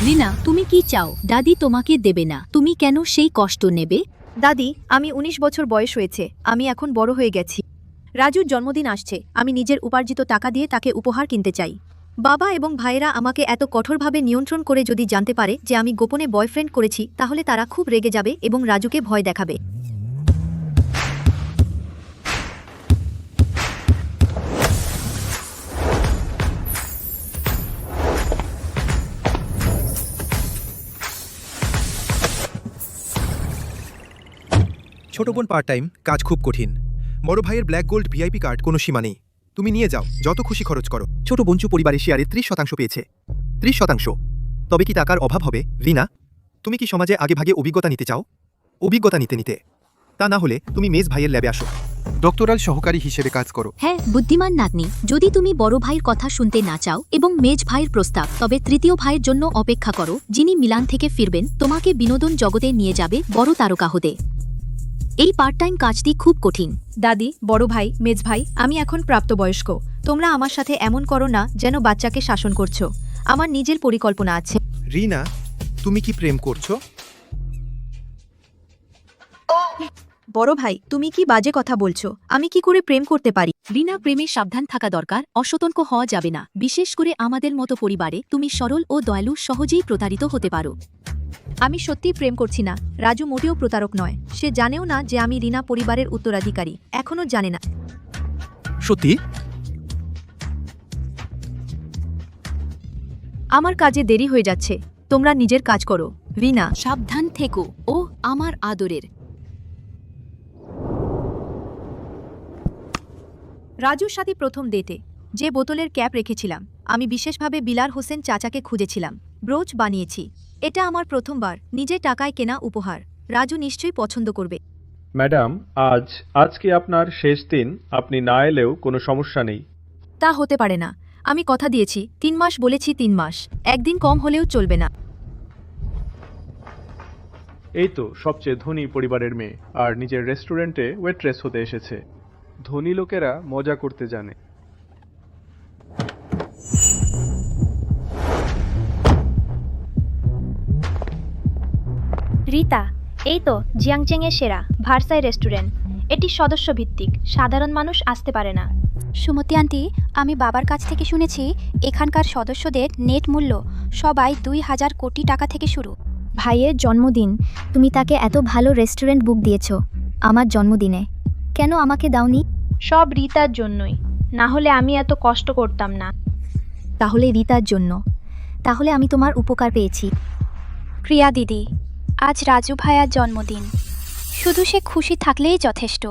রিনা, তুমি কি চাও দাদি তোমাকে দেবে না? তুমি কেন সেই কষ্ট নেবে? দাদি, আমি ১৯ বছর বয়স হয়েছে, আমি এখন বড় হয়ে গেছি। রাজুর জন্মদিন আসছে, আমি নিজের উপার্জিত টাকা দিয়ে তাকে উপহার কিনতে চাই। বাবা এবং ভাইয়েরা আমাকে এত কঠোরভাবে নিয়ন্ত্রণ করে যদি জানতে পারে যে আমি গোপনে বয়ফ্রেন্ড করেছি, তাহলে তারা খুব রেগে যাবে এবং রাজুকে ভয় দেখাবে। ছোট বোন পার্ট টাইম, কাজ খুব কঠিন। বড় ভাইয়ের ব্ল্যাক গোল্ড ভিআইপি কার্ড কোনো সীমা নেই, তুমি নিয়ে যাও, যত খুশি খরচ করো। ছোট বঞ্চু পরিবারের শেয়ারে 30% পেয়েছে। 30%। তবে কি টাকার অভাব হবে রিনা? তুমি কি সমাজে আগে ভাগে অভিজ্ঞতা নিতে চাও? অভিজ্ঞতা নিতে তা না হলে তুমি মেজ ভাইয়ের ল্যাবে আসো, ডক্টরাল সহকারী হিসেবে কাজ করো। হ্যাঁ বুদ্ধিমান নাতনি, যদি তুমি বড় ভাইয়ের কথা শুনতে না চাও এবং মেজ ভাইয়ের প্রস্তাব, তবে তৃতীয় ভাইয়ের জন্য অপেক্ষা করো, যিনি মিলান থেকে ফিরবেন, তোমাকে বিনোদন জগতে নিয়ে যাবে বড় তারকা হতে। এই পার্ট টাইম কাজটি খুব কঠিন। দাদি, বড় ভাই, মেজ ভাই, আমি এখন প্রাপ্তবয়স্ক। তোমরা আমার সাথে এমন করো না যেন বাচ্চাকে শাসন করছো। আমার নিজের পরিকল্পনা আছে। রিনা, তুমি কি প্রেম করছো? বড় ভাই, তুমি কি বাজে কথা বলছো? আমি কি করে প্রেম করতে পারি? রিনা, প্রেমে সাবধান থাকা দরকার, অসতর্ক হওয়া যাবে না। বিশেষ করে আমাদের মতো পরিবারে তুমি সরল ও দয়ালু, সহজেই প্রতারিত হতে পারো। আমি সত্যিই প্রেম করছি না। রাজু মোটেও প্রতারক নয়। সে জানেও না যে আমি রিনা পরিবারের উত্তরাধিকারী, এখনও জানে না। সত্যি? আমার কাজে দেরি হয়ে যাচ্ছে, তোমরা নিজের কাজ করো। রিনা, সাবধান থেকো ও আমার আদরের। রাজুর সাথে প্রথম ডেটে যে বোতলের ক্যাপ রেখেছিলাম, আমি বিশেষভাবে বিলার হোসেন চাচাকে খুঁজেছিলাম। ব্রোচ বানিয়েছি। এটা আমার প্রথমবার নিজে টাকায় কেনা উপহার। রাজু নিশ্চয়ই পছন্দ করবে। ম্যাডাম, আজ কি আপনার শেষ দিন? আপনি না এলেও কোনো সমস্যা নেই। তা হতে পারে না। আমি কথা দিয়েছি 3 মাস, বলেছি 3 মাস। একদিন কম হলেও চলবে না। এই তো সবচেয়ে ধনী পরিবারের মেয়ে, আর নিজের রেস্টুরেন্টে ওয়েট্রেস হতে এসেছে। ধনী লোকেরা মজা করতে জানে। রিতা, এই তো জিয়াংচেংয়ের সেরা ভার্সাই রেস্টুরেন্ট। এটি সদস্য ভিত্তিক, সাধারণ মানুষ আসতে পারে না। সুমতি আন্টি, আমি বাবার কাছ থেকে শুনেছি এখানকার সদস্যদের নেট মূল্য সবাই 2000 কোটি টাকা থেকে শুরু। ভাইয়ের জন্মদিন, তুমি তাকে এত ভালো রেস্টুরেন্ট বুক দিয়েছো আমার জন্মদিনে, কেন আমাকে দাওনি? সব রিতার জন্যই, না হলে আমি এত কষ্ট করতাম না। তাহলে রিতার জন্য। তাহলে আমি তোমার উপকার পেয়েছি। প্রিয়া দিদি, আজ রাজু ভাইয়ার জন্মদিন, শুধু সে খুশি থাকলেই যথেষ্ট।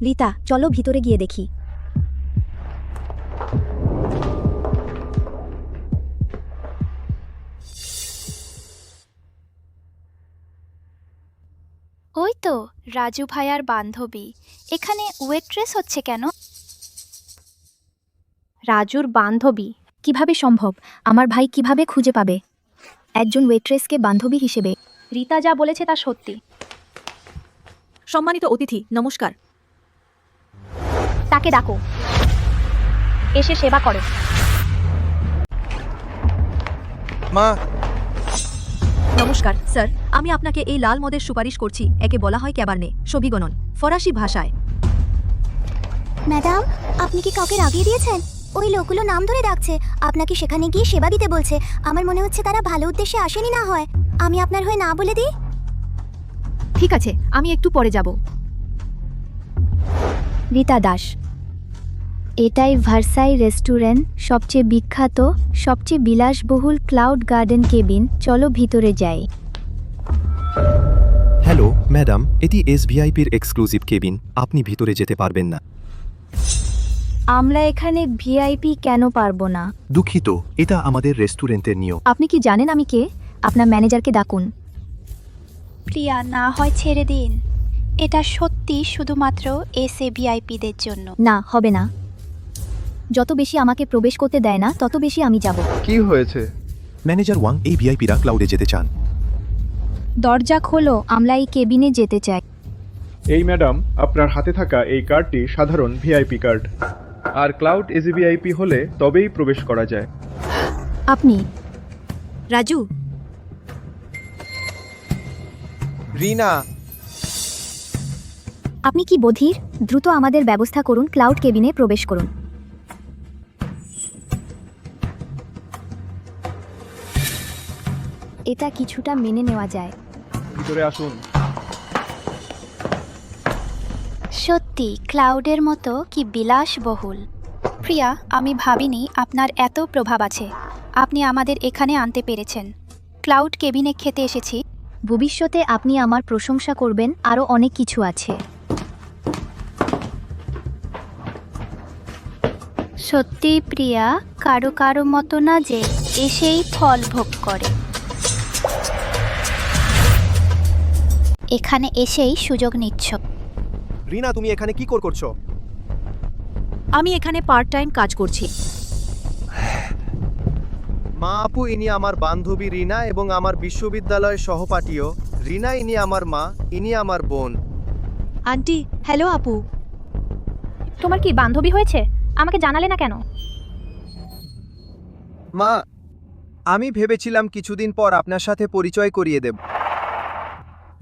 রিতা, চলো ভিতরে গিয়ে দেখি। ওই তো রাজু ভাইয়ার বান্ধবী, এখানে ওয়েট্রেস হচ্ছে কেন? রাজুর বান্ধবী? কিভাবে সম্ভব? আমার ভাই কিভাবে খুঁজে পাবে একজন ওয়েট্রেসকে বান্ধবী হিসেবে? রিতা যা বলেছে তা সত্যি। সম্মানিত অতিথি, নমস্কার। তাকে ডাকো, এসে সেবা করো। মা, নমস্কার স্যার, আমি আপনাকে এই লাল মদের সুপারিশ করছি। একে বলা হয় ক্যাবারনে সভিগনন, ফরাসি ভাষায়। ম্যাডাম, আপনি কি কাউকে রাগিয়ে দিয়েছেন? ওই লোকগুলো নাম ধরে ডাকছে, আপনাকে সেখানে গিয়ে সেবা দিতে বলছে। আমার মনে হচ্ছে তারা ভালো উদ্দেশ্যে আসেনি। না হয় আমি আপনার হয়ে না বলে দিই? ঠিক আছে, আমি একটু পরে যাব। রীতা দাস, এটাই ভার্সাই রেস্টুরেন্ট, সবচেয়ে বিখ্যাত, সবচেয়ে বিলাসবহুল ক্লাউড গার্ডেন কেবিন। চলো ভিতরে যাই। হ্যালো ম্যাডাম, এটি এসভিআইপির এক্সক্লুসিভ কেবিন, আপনি ভিতরে যেতে পারবেন না। আমরা এখানে ভিআইপি কেন পারবো না? দুঃখিত, এটা আমাদের রেস্টুরেন্টের নিয়ম। আপনি কি জানেন আমি কে? আপনার ম্যানেজারকে ডাকুন। প্রিয়া, না হয় ছেড়ে দিন, এটা সত্যি শুধুমাত্র এসএ ভিআইপিদের জন্য। না, হবে না। যত বেশি আমাকে প্রবেশ করতে দেয় না, তত বেশি আমি যাব। কি হয়েছে? ম্যানেজার ওয়াং, এই ভিআইপিরা ক্লাউডে যেতে চান। দরজা খোলো, আমরা এই কেবিনে যেতে চাই। এই ম্যাডাম, আপনার হাতে থাকা এই কার্ডটি সাধারণ ভিআইপি কার্ড। আর ক্লাউড এজিভিআইপি হলে তবেই প্রবেশ করা যায়। আপনি রাজু, রিনা, আপনি কি বধির? দ্রুত আমাদের ব্যবস্থা করুন, ক্লাউড কেবিনে প্রবেশ করুন। এটা কিছুটা মেনে নেওয়া যায়। ভিতরে আসুন। সত্যি ক্লাউডের মতো কি বিলাসবহুল। প্রিয়া, আমি ভাবিনি আপনার এত প্রভাব আছে। আপনি আমাদের এখানে আনতে পেরেছেন। ক্লাউড কেবিনে খেতে এসেছি। ভবিষ্যতে আপনি আমার প্রশংসা করবেন, আরও অনেক কিছু আছে। সত্যি প্রিয়া, কারো কারো মতো না যে এসেই ফল ভোগ করে, এখানে এসেই সুযোগ নিচ্ছ। রিনা, তুমি এখানে কি করছো? আমি এখানে পার্ট টাইম কাজ করছি। মা আপু, ইনি আমার বান্ধবী রিনা এবং আমার বিশ্ববিদ্যালয়ের সহপাঠীও। রিনা, ইনি আমার মা, ইনি আমার বোন। আন্টি, হ্যালো আপু। তোমার কি বান্ধবী হয়েছে? আমাকে জানালে না কেন? মা, আমি ভেবেছিলাম কিছুদিন পর আপনার সাথে পরিচয় করিয়ে দেব।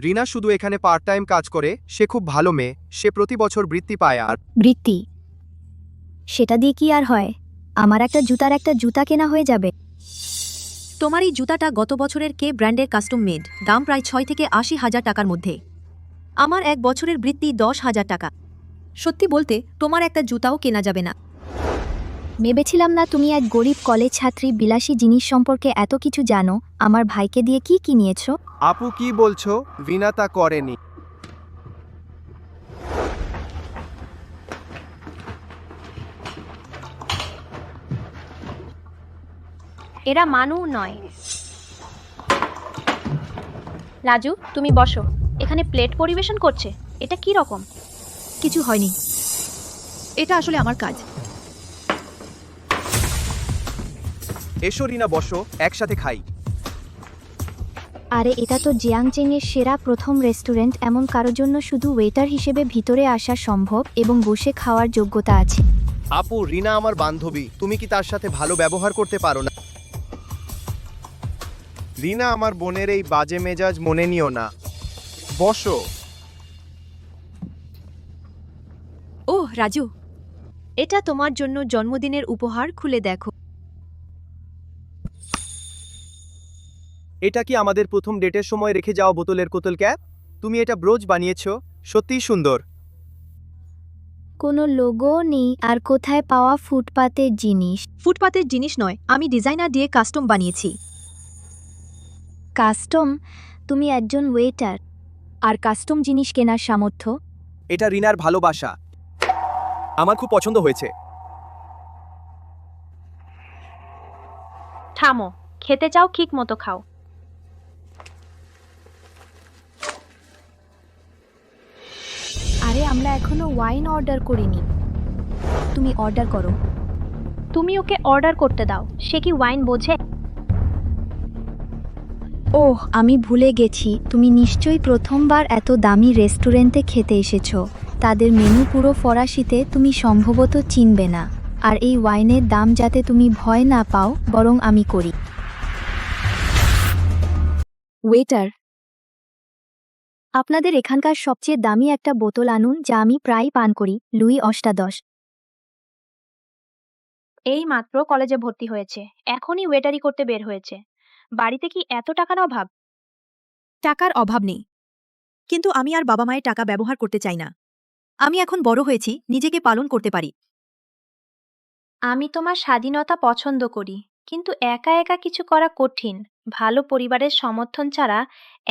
রিনা শুধু এখানে পার্ট টাইম কাজ করে। সে খুব ভালো মেয়ে। সে প্রতি বছর বৃত্তি পায়। আর বৃত্তি? সেটা দিয়ে কি আর হয়? আমার একটা জুতা কেনা হয়ে যাবে। তোমার এই জুতাটা গত বছরের কে ব্র্যান্ডের কাস্টম মেড, দাম প্রায় 6 থেকে 80,000 টাকার মধ্যে। আমার 1 বছরের বৃত্তি 10,000 টাকা। সত্যি বলতে তোমার একটা জুতাও কেনা যাবে না। ভেবেছিলাম না তুমি এক গরিব কলেজ ছাত্রী বিলাসী জিনিস সম্পর্কে এত কিছু জানো। আমার ভাইকে দিয়ে কি কিনিয়েছো? আপু, কি বলছো? রিনা তা করেনি। এরা মানু নয়। রাজু, তুমি বসো। এখানে প্লেট পরিবেশন করছে, এটা কি রকম? কিছু হয়নি, এটা আসলে আমার কাজ। এসো রিনা, বসো, একসাথে খাই। আরে এটা তো জিয়াংচেংয়ের সেরা প্রথম রেস্টুরেন্ট। এমন কারোর জন্য শুধু ওয়েটার হিসেবে ভিতরে আসা সম্ভব এবং বসে খাওয়ার যোগ্যতা আছে। আপু, রিনা আমার বান্ধবী। তুমি কি তার সাথে ভালো ব্যবহার করতে পারো না? রিনা, আমার বোনের এই বাজে মেজাজ মনে নিও না। বসো। ওহ রাজু, এটা তোমার জন্য জন্মদিনের উপহার, খুলে দেখো। এটা কি আমাদের প্রথম ডেটের সময় রেখে যাওয়া বোতলের কোতল ক্যাপ? তুমি এটা ব্রোচ বানিয়েছো, সত্যিই সুন্দর। কোনো লোগো নেই। আর কোথায় পাওয়া ফুটপাতের জিনিস? ফুটপাতের জিনিস নয়, আমি ডিজাইনার দিয়ে কাস্টম বানিয়েছি। কাস্টম? তুমি একজন ওয়েটার, আর কাস্টম জিনিস কেনার সামর্থ্য? এটা রিনার ভালোবাসা। আমার খুব পছন্দ হয়েছে। থামো, খেতে চাও ঠিক মতো খাও। আরে আমরা এখনো ওয়াইন অর্ডার করিনি। তুমি অর্ডার করো। তুমি ওকে অর্ডার করতে দাও, সে কি ওয়াইন বোঝে? ওহ, আমি ভুলে গেছি, তুমি নিশ্চয়ই প্রথমবার এত দামি রেস্টুরেন্টে খেতে এসেছো। তাদের মেনু পুরো ফরাসিতে, তুমি সম্ভবত চিনবে না। আর এই ওয়াইনের দাম যাতে তুমি ভয় না পাও, বরং আমি করি। ওয়েটার, আপনাদের এখানকার সবচেয়ে দামি একটা বোতল আনুন, যা আমি প্রায় পান করি, লুই অষ্টাদশ। এই মাত্র কলেজে ভর্তি হয়েছে, এখনই ওয়েটারি করতে বের হয়েছে। বাড়িতে কি এত টাকার অভাব? টাকার অভাব নেই, কিন্তু আমি আর বাবা মায়ের টাকা ব্যবহার করতে চাই না। আমি এখন বড় হয়েছি, নিজেকে পালন করতে পারি। আমি তোমার স্বাধীনতা পছন্দ করি, কিন্তু একা একা কিছু করা কঠিন। ভালো পরিবারের সমর্থন ছাড়া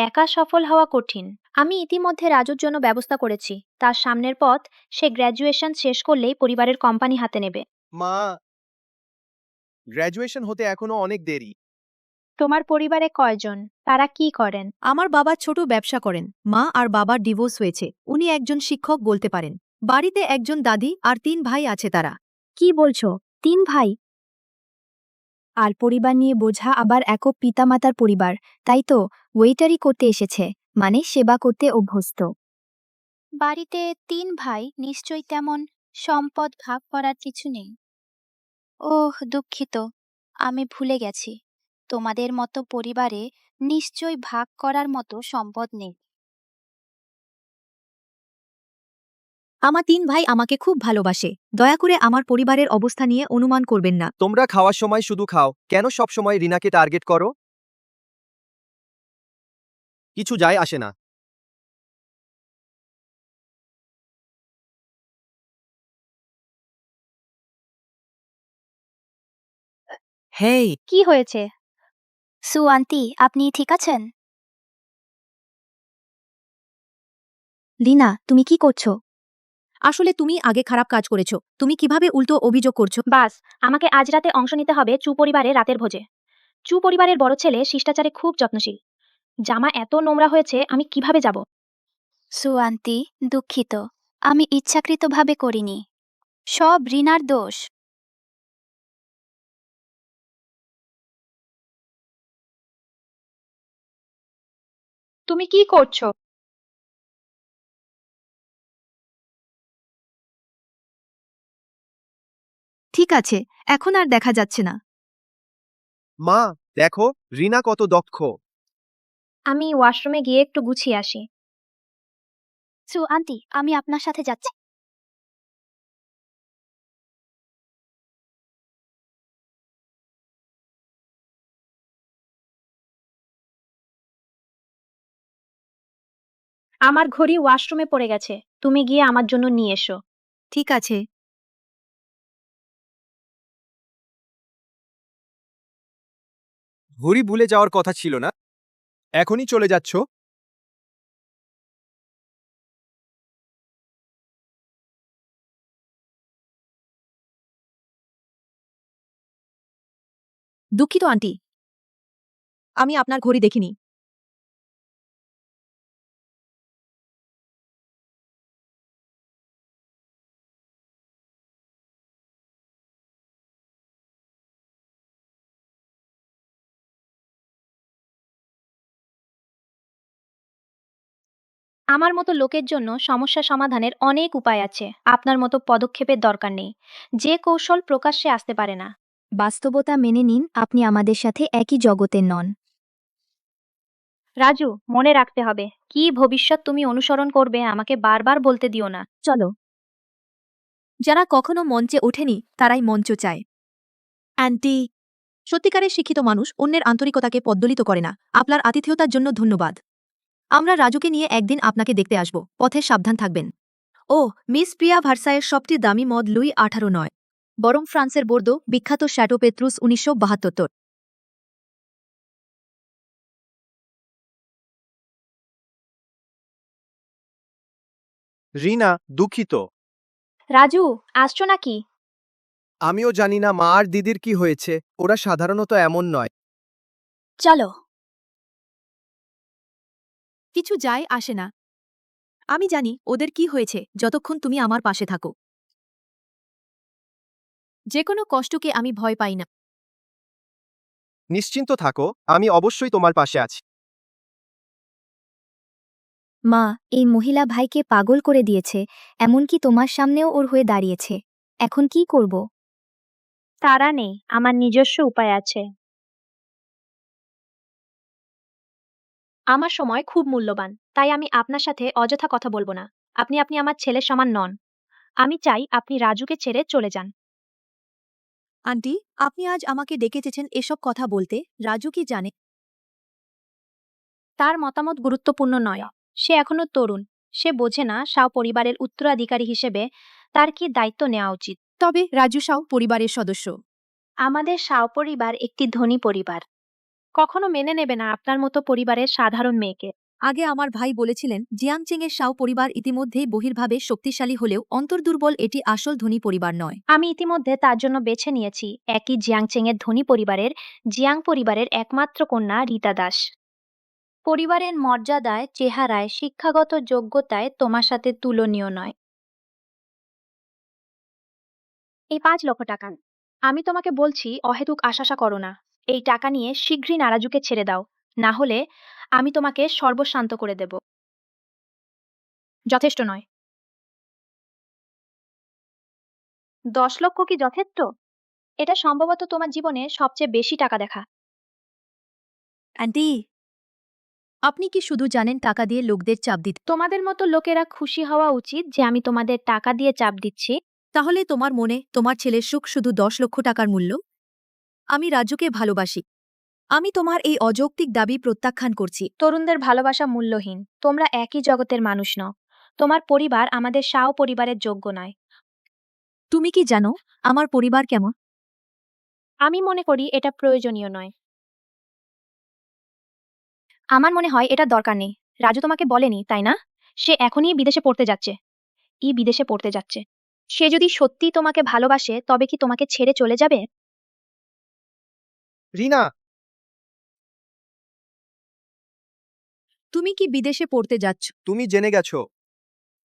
একা সফল হওয়া কঠিন। আমি ইতিমধ্যে রাজুর জন্য ব্যবস্থা করেছি। তার সামনের পথ, সে গ্র্যাজুয়েশন শেষ করলেই পরিবারের কোম্পানি হাতে নেবে। মা, গ্র্যাজুয়েশন হতে এখনো অনেক দেরি। তোমার পরিবারে কয়জন? তারা কি করেন? আমার বাবা ছোট ব্যবসা করেন। মা আর বাবার ডিভোর্স হয়েছে, উনি একজন শিক্ষক বলতে পারেন। বাড়িতে একজন দাদি আর 3 ভাই আছে। তারা। কি বলছো? 3 ভাই? আর পরিবার নিয়ে বোঝা, আবার একক পিতামাতার পরিবার, তাই তো? ওয়েটারি করতে এসেছে, মানে সেবা করতে অভ্যস্ত। বাড়িতে 3 ভাই, নিশ্চয়ই তেমন সম্পদ ভাগ করার কিছু নেই। ওহ, দুঃখিত, আমি ভুলে গেছি। তোমাদের মতো পরিবারে নিশ্চয়ই ভাগ করার মতো সম্পদ নেই। আমার 3 ভাই আমাকে খুব ভালোবাসে। দয়া করে আমার পরিবারের অবস্থা নিয়ে অনুমান করবেন না। তোমরা খাওয়ার সময় শুধু খাও, কেন সব সময় রিনাকে টার্গেট করো? কিছু যায় আসে না। হেই, কি হয়েছে? সু আন্টি, আপনি ঠিক আছেন? লিনা, তুমি কি করছো? আসলে তুমি আগে খারাপ কাজ করেছো। তুমি কিভাবে উল্টো অভিযোগ করছো? বাস, আমাকে আজ রাতে অংশ নিতে হবে চু পরিবারের রাতের ভোজে। চু পরিবারের বড় ছেলে শিষ্টাচারে খুব যত্নশীল। জামা এত নোংরা হয়েছে, আমি কিভাবে যাব? সু আন্টি, দুঃখিত, আমি ইচ্ছাকৃতভাবে করিনি। সব রিনার দোষ। তুমি কি করছো? ঠিক আছে, এখন আর দেখা যাচ্ছে না। মা, দেখো রিনা কত দক্ষ। আমি ওয়াশরুমে গিয়ে একটু গুছিয়ে আসি। সু আন্টি, আমি আপনার সাথে যাচ্ছি। আমার ঘড়ি ওয়াশরুমে পড়ে গেছে, তুমি গিয়ে আমার জন্য নিয়ে এসো। ঠিক আছে। ঘড়ি ভুলে যাওয়ার কথা ছিল না। এখনই চলে যাচ্ছ? দুঃখিত আন্টি, আমি আপনার ঘড়ি দেখিনি। আমার মতো লোকের জন্য সমস্যা সমাধানের অনেক উপায় আছে, আপনার মতো পদক্ষেপের দরকার নেই। যে কৌশল প্রকাশ্যে আসতে পারে না। বাস্তবতা মেনে নিন, আপনি আমাদের সাথে একই জগতের নন। রাজু, মনে রাখতে হবে, কি ভবিষ্যৎ তুমি অনুসরণ করবে আমাকে বারবার বলতে দিও না। চলো। যারা কখনো মঞ্চে ওঠেনি তারাই মঞ্চ চায়। অ্যান্টি, সত্যিকারের শিক্ষিত মানুষ অন্যের আন্তরিকতাকে পদ্দলিত করে না। আপনার আতিথেয়তার জন্য ধন্যবাদ। আমরা রাজুকে নিয়ে একদিন আপনাকে দেখতে আসব। পথে সাবধান থাকবেন। ও, মিস প্রিয়া ভার্সাইয়ের সবচেয়ে দামি মদ লুই 18 নয়, বরং ফ্রান্সের বোর্দো বিখ্যাত শ্যাটো পেত্রুস 1972। রিনা, দুঃখিত। রাজু, আসছো নাকি? আমিও জানি না মা আর দিদির কি হয়েছে, ওরা সাধারণত এমন নয়। চলো। কিছু যায় আসে না। আমি জানি ওদের কি হয়েছে যতক্ষণ তুমি আমার পাশে থাকো। যে কোনো কষ্টকে আমি ভয় পাই না। নিশ্চিন্ত থাকো, আমি অবশ্যই তোমার পাশে আছি। মা, এই মহিলা ভাইকে পাগল করে দিয়েছে, এমনকি তোমার সামনেও ওর হয়ে দাঁড়িয়েছে। এখন কি করব? তারা নেই, আমার নিজস্ব উপায় আছে। আমার সময় খুব মূল্যবান, তাই আমি আপনার সাথে অযথা কথা বলবো না। আপনি আমার ছেলের সমান নন। আমি চাই আপনি রাজুকে ছেড়ে চলে যান। আন্টি, আপনি আজ আমাকে ডেকেছেন এসব কথা বলতে। রাজু কি জানে? তার মতামত গুরুত্বপূর্ণ নয়। সে এখনো তরুণ। সে বোঝে না শাও পরিবারের উত্তরাধিকারী হিসেবে তার কি দায়িত্ব নেওয়া উচিত। তবে রাজু সাও পরিবারের সদস্য। আমাদের শাও পরিবার একটি ধনী পরিবার। কখনো মেনে নেবে না আপনার মতো পরিবারের সাধারণ মেয়েকে। আগে আমার ভাই বলেছিলেন জিয়াংচেংয়ের শাও পরিবার ইতিমধ্যেই বহির্ভাবে শক্তিশালী হলেও অন্তর্দুর্বল, এটি আসল ধনী পরিবার নয়। আমি ইতিমধ্যে তার জন্য বেছে নিয়েছি একই জিয়াংচেং এর ধনী পরিবারের জিয়াং পরিবারের একমাত্র কন্যা রীতা দাস। পরিবারের মর্যাদায়, চেহারায়, শিক্ষাগত যোগ্যতায় তোমার সাথে তুলনীয় নয়। এই 5 লক্ষ টাকা। আমি তোমাকে বলছি, অহেতুক আশাসা করো না। এই টাকা নিয়ে শীঘ্রই নারাজুকে ছেড়ে দাও, না হলে আমি তোমাকে সর্বশান্ত করে দেব। যথেষ্ট নয়। 10 লক্ষ কি যথেষ্ট? এটা সম্ভবত তোমার জীবনে সবচেয়ে বেশি টাকা দেখা। আন্টি, আপনি কি শুধু জানেন টাকা দিয়ে লোকদের চাপ দিতে? তোমাদের মতো লোকেরা খুশি হওয়া উচিত যে আমি তোমাদের টাকা দিয়ে চাপ দিচ্ছি। তাহলে তোমার মনে তোমার ছেলের সুখ শুধু 10 লক্ষ টাকার মূল্য? আমি রাজুকে ভালোবাসি। আমি তোমার এই অযৌক্তিক দাবি প্রত্যাখ্যান করছি। তরুণদের ভালোবাসা মূল্যহীন। তোমরা একই জগতের মানুষ নও। তোমার পরিবার আমাদের শাও পরিবারের যোগ্য নয়। তুমি কি জানো আমার পরিবার কেমন? আমি মনে করি এটা প্রয়োজনীয় নয়। আমার মনে হয় এটা দরকার নেই। রাজু তোমাকে বলেনি, তাই না? সে এখনই বিদেশে পড়তে যাচ্ছে। বিদেশে পড়তে যাচ্ছে। সে যদি সত্যিই তোমাকে ভালোবাসে তবে কি তোমাকে ছেড়ে চলে যাবে? রিনা, তুমি কি বিদেশে পড়তে যাচ্ছ? তুমি জেনে গেছো।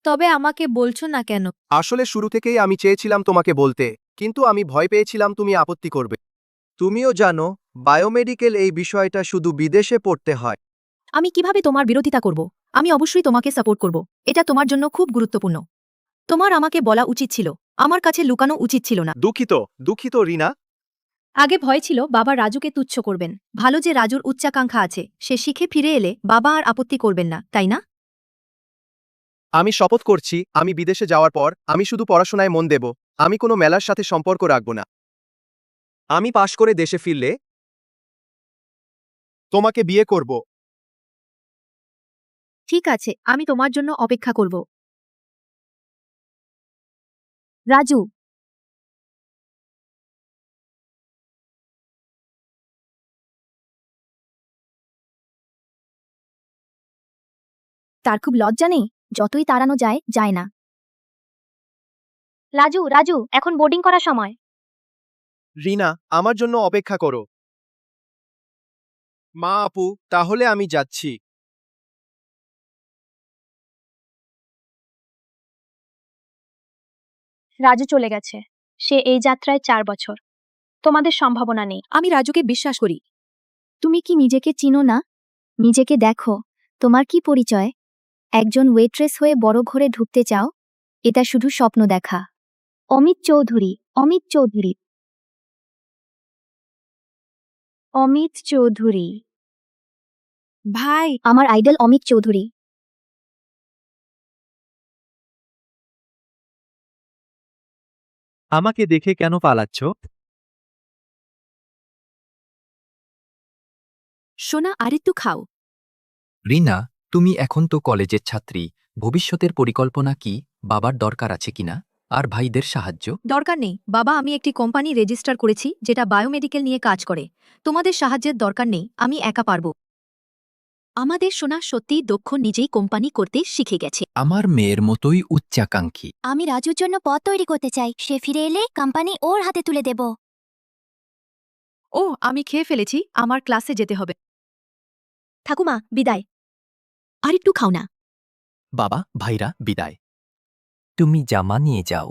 তবে আমাকে বলছো না কেন? আসলে শুরু থেকেই আমি চেয়েছিলাম তোমাকে বলতে, কিন্তু আমি ভয় পেয়েছিলাম তুমি আপত্তি করবে। তুমিও জানো, বায়োমেডিকেল এই বিষয়টা শুধু বিদেশে পড়তে হয়। আমি কিভাবে তোমার বিরোধিতা করব? আমি অবশ্যই তোমাকে সাপোর্ট করব। এটা তোমার জন্য খুব গুরুত্বপূর্ণ। তোমার আমাকে বলা উচিত ছিল, আমার কাছে লুকানো উচিত ছিল না। দুঃখিত, দুঃখিত রিনা। আগে ভয় ছিল বাবা রাজুকে তুচ্ছ করবেন। ভালো যে রাজুর উচ্চাকাঙ্ক্ষা আছে, সে শিখে ফিরে এলে বাবা আর আপত্তি করবেন না, তাই না? আমি শপথ করছি, আমি বিদেশে যাওয়ার পর আমি শুধু পড়াশোনায় মন দেব। আমি কোনো মেলার সাথে সম্পর্ক রাখব না। আমি পাশ করে দেশে ফিরলে তোমাকে বিয়ে করব। ঠিক আছে, আমি তোমার জন্য অপেক্ষা করব। রাজু, তার খুব লজ্জা নেই? যতই তাড়ানো যায়, যায় না। রাজু, রাজু, এখন বোর্ডিং করার সময়। রিনা, আমার জন্য অপেক্ষা করো। মা, আপু, তাহলে আমি যাচ্ছি। রাজু চলে গেছে। সে এই যাত্রায় 4 বছর। তোমাদের সম্ভাবনা নেই। আমি রাজুকে বিশ্বাস করি। তুমি কি নিজেকে চিনো না? নিজেকে দেখো। তোমার কি পরিচয়? একজন ওয়েট্রেস হয়ে বড় ঘরে ঢুকতে চাও? এটা শুধু স্বপ্ন দেখা। অমিত চৌধুরী, অমিত চৌধুরী, অমিত চৌধুরী। ভাই, আমার আইডল অমিত চৌধুরী। আমাকে দেখে কেন পালাচ্ছ? সোনা, আরেকটু খাও। রিনা, তুমি এখন তো কলেজের ছাত্রী। ভবিষ্যতের পরিকল্পনা কি? বাবার দরকার আছে কিনা? আর ভাইদের সাহায্য? দরকার নেই বাবা, আমি একটি কোম্পানি রেজিস্টার করেছি যেটা বায়োমেডিকেল নিয়ে কাজ করে। তোমাদের সাহায্যের দরকার নেই, আমি একা পারব। আমাদের সোনা সত্যিই দক্ষ, নিজেই কোম্পানি করতে শিখে গেছে। আমার মেয়ের মতোই উচ্চাকাঙ্ক্ষী। আমি রাজুর জন্য পথ তৈরি করতে চাই। সে ফিরে এলে কোম্পানি ওর হাতে তুলে দেব। ও, আমি খেয়ে ফেলেছি, আমার ক্লাসে যেতে হবে। ঠাকুমা, বিদায়। আরেকটু খাও না। বাবা, ভাইরা, বিদায়। তুমি জামা নিয়ে যাও।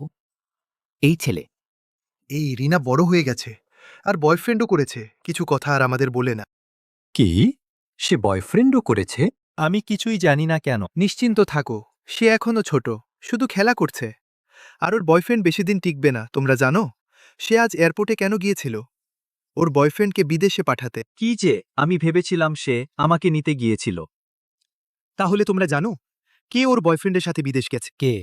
এই ছেলে। এই রিনা বড় হয়ে গেছে আর বয়ফ্রেন্ডও করেছে, কিছু কথা আর আমাদের বলে না। কি? সে বয়ফ্রেন্ডও করেছে? আমি কিছুই জানি না কেন। নিশ্চিন্ত থাকো, সে এখনো ছোট, শুধু খেলা করছে। আর ওর বয়ফ্রেন্ড বেশি দিন টিকবে না, তোমরা জানো? সে আজ এয়ারপোর্টে কেন গিয়েছিল? ওর বয়ফ্রেন্ডকে বিদেশে পাঠাতে। কি যে, আমি ভেবেছিলাম সে আমাকে নিতে গিয়েছিল। তাহলে তোমরা জানো কে ওর বয়ফ্রেন্ডের সাথে বিদেশ গেছে? কে?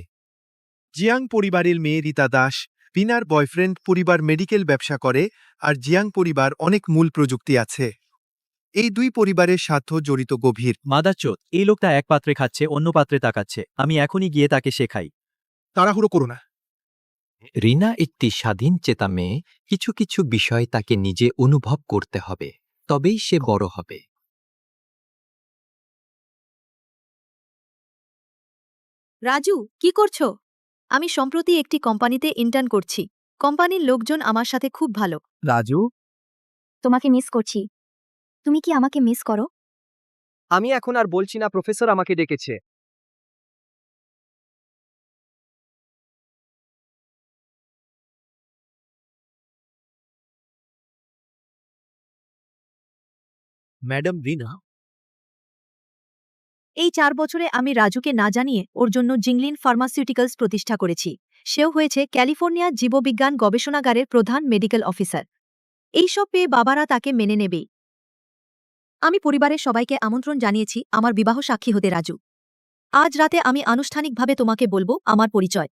জিয়াং পরিবারের মেয়ে রীতা দাস। রিনার বয়ফ্রেন্ড পরিবার মেডিকেল ব্যবসা করে, আর জিয়াং পরিবার অনেক মূল প্রযুক্তি আছে। এই দুই পরিবারের স্বার্থ জড়িত গভীর। মাদারচোদ, এই লোকটা এক পাত্রে খাচ্ছে, অন্য পাত্রে তাকাচ্ছে। আমি এখনই গিয়ে তাকে শেখাই। তাড়াহুড়ো করো না। রিনা একটি স্বাধীন চেতা মেয়ে। কিছু কিছু বিষয় তাকে নিজে অনুভব করতে হবে, তবেই সে বড় হবে। রাজু, কি করছো? আমি সম্প্রতি একটি কোম্পানিতে ইন্টার্ন করছি। কোম্পানির লোকজন আমার সাথে খুব ভালো। রাজু, তোমাকে মিস করছি। তুমি কি আমাকে মিস করো? আমি এখন আর বলছি না, প্রফেসর আমাকে ডেকেছে। ম্যাডাম রিনা, এই 4 বছরে আমি রাজুকে না জানিয়ে ওর জন্য জিংলিন ফার্মাসিউটিক্যালস প্রতিষ্ঠা করেছি। সেও হয়েছে ক্যালিফোর্নিয়া জীববিজ্ঞান গবেষণাগারের প্রধান মেডিকেল অফিসার। এইসব পেয়ে বাবারা তাকে মেনে নেবেই। আমি পরিবারের সবাইকে আমন্ত্রণ জানিয়েছি আমার বিবাহ সাক্ষী হতে রাজু। আজ রাতে আমি আনুষ্ঠানিকভাবে তোমাকে বলবো আমার পরিচয়।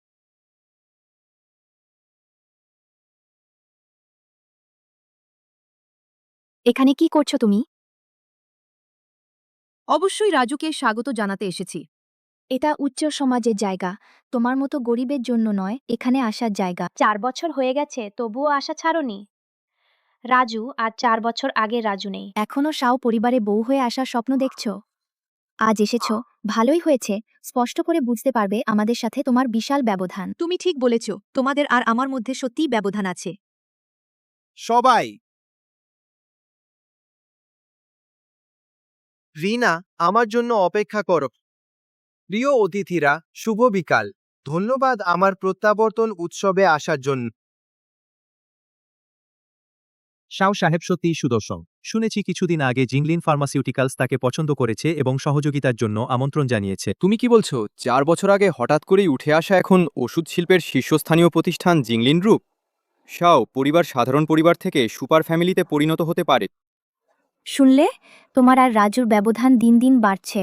এখানে কি করছো তুমি? অবশ্যই রাজুকে স্বাগত জানাতে এসেছি। এটা উচ্চ সমাজের জায়গা, তোমার মতো গরিবের জন্য নয়, এখানে আসার জায়গা। 4 বছর হয়ে গেছে তবুও আশা ছাড়োনি। রাজু আর 4 বছর আগে রাজু নেই। এখনো সাও পরিবারে বউ হয়ে আসার স্বপ্ন দেখছো? আজ এসেছো, ভালোই হয়েছে। স্পষ্ট করে বুঝতে পারবে আমাদের সাথে তোমার বিশাল ব্যবধান। তুমি ঠিক বলেছ, তোমাদের আর আমার মধ্যে সত্যিই ব্যবধান আছে। সবাই, রিনা, আমার জন্য অপেক্ষা করো। প্রিয় অতিথিরা, শুভ বিকাল। ধন্যবাদ আমার প্রত্যাবর্তন উৎসবে আসার জন্য। শাও সাহেব সত্যিই সুদর্শন। শুনেছি কিছুদিন আগে জিংলিন ফার্মাসিউটিক্যালস তাকে পছন্দ করেছে এবং সহযোগিতার জন্য আমন্ত্রণ জানিয়েছে। তুমি কি বলছো 4 বছর আগে হঠাৎ করেই উঠে আসা এখন ওষুধ শিল্পের শীর্ষস্থানীয় প্রতিষ্ঠান জিংলিন গ্রুপ? শাও পরিবার সাধারণ পরিবার থেকে সুপার ফ্যামিলিতে পরিণত হতে পারে। শুনলে, তোমার আর রাজুর ব্যবধান দিন দিন বাড়ছে।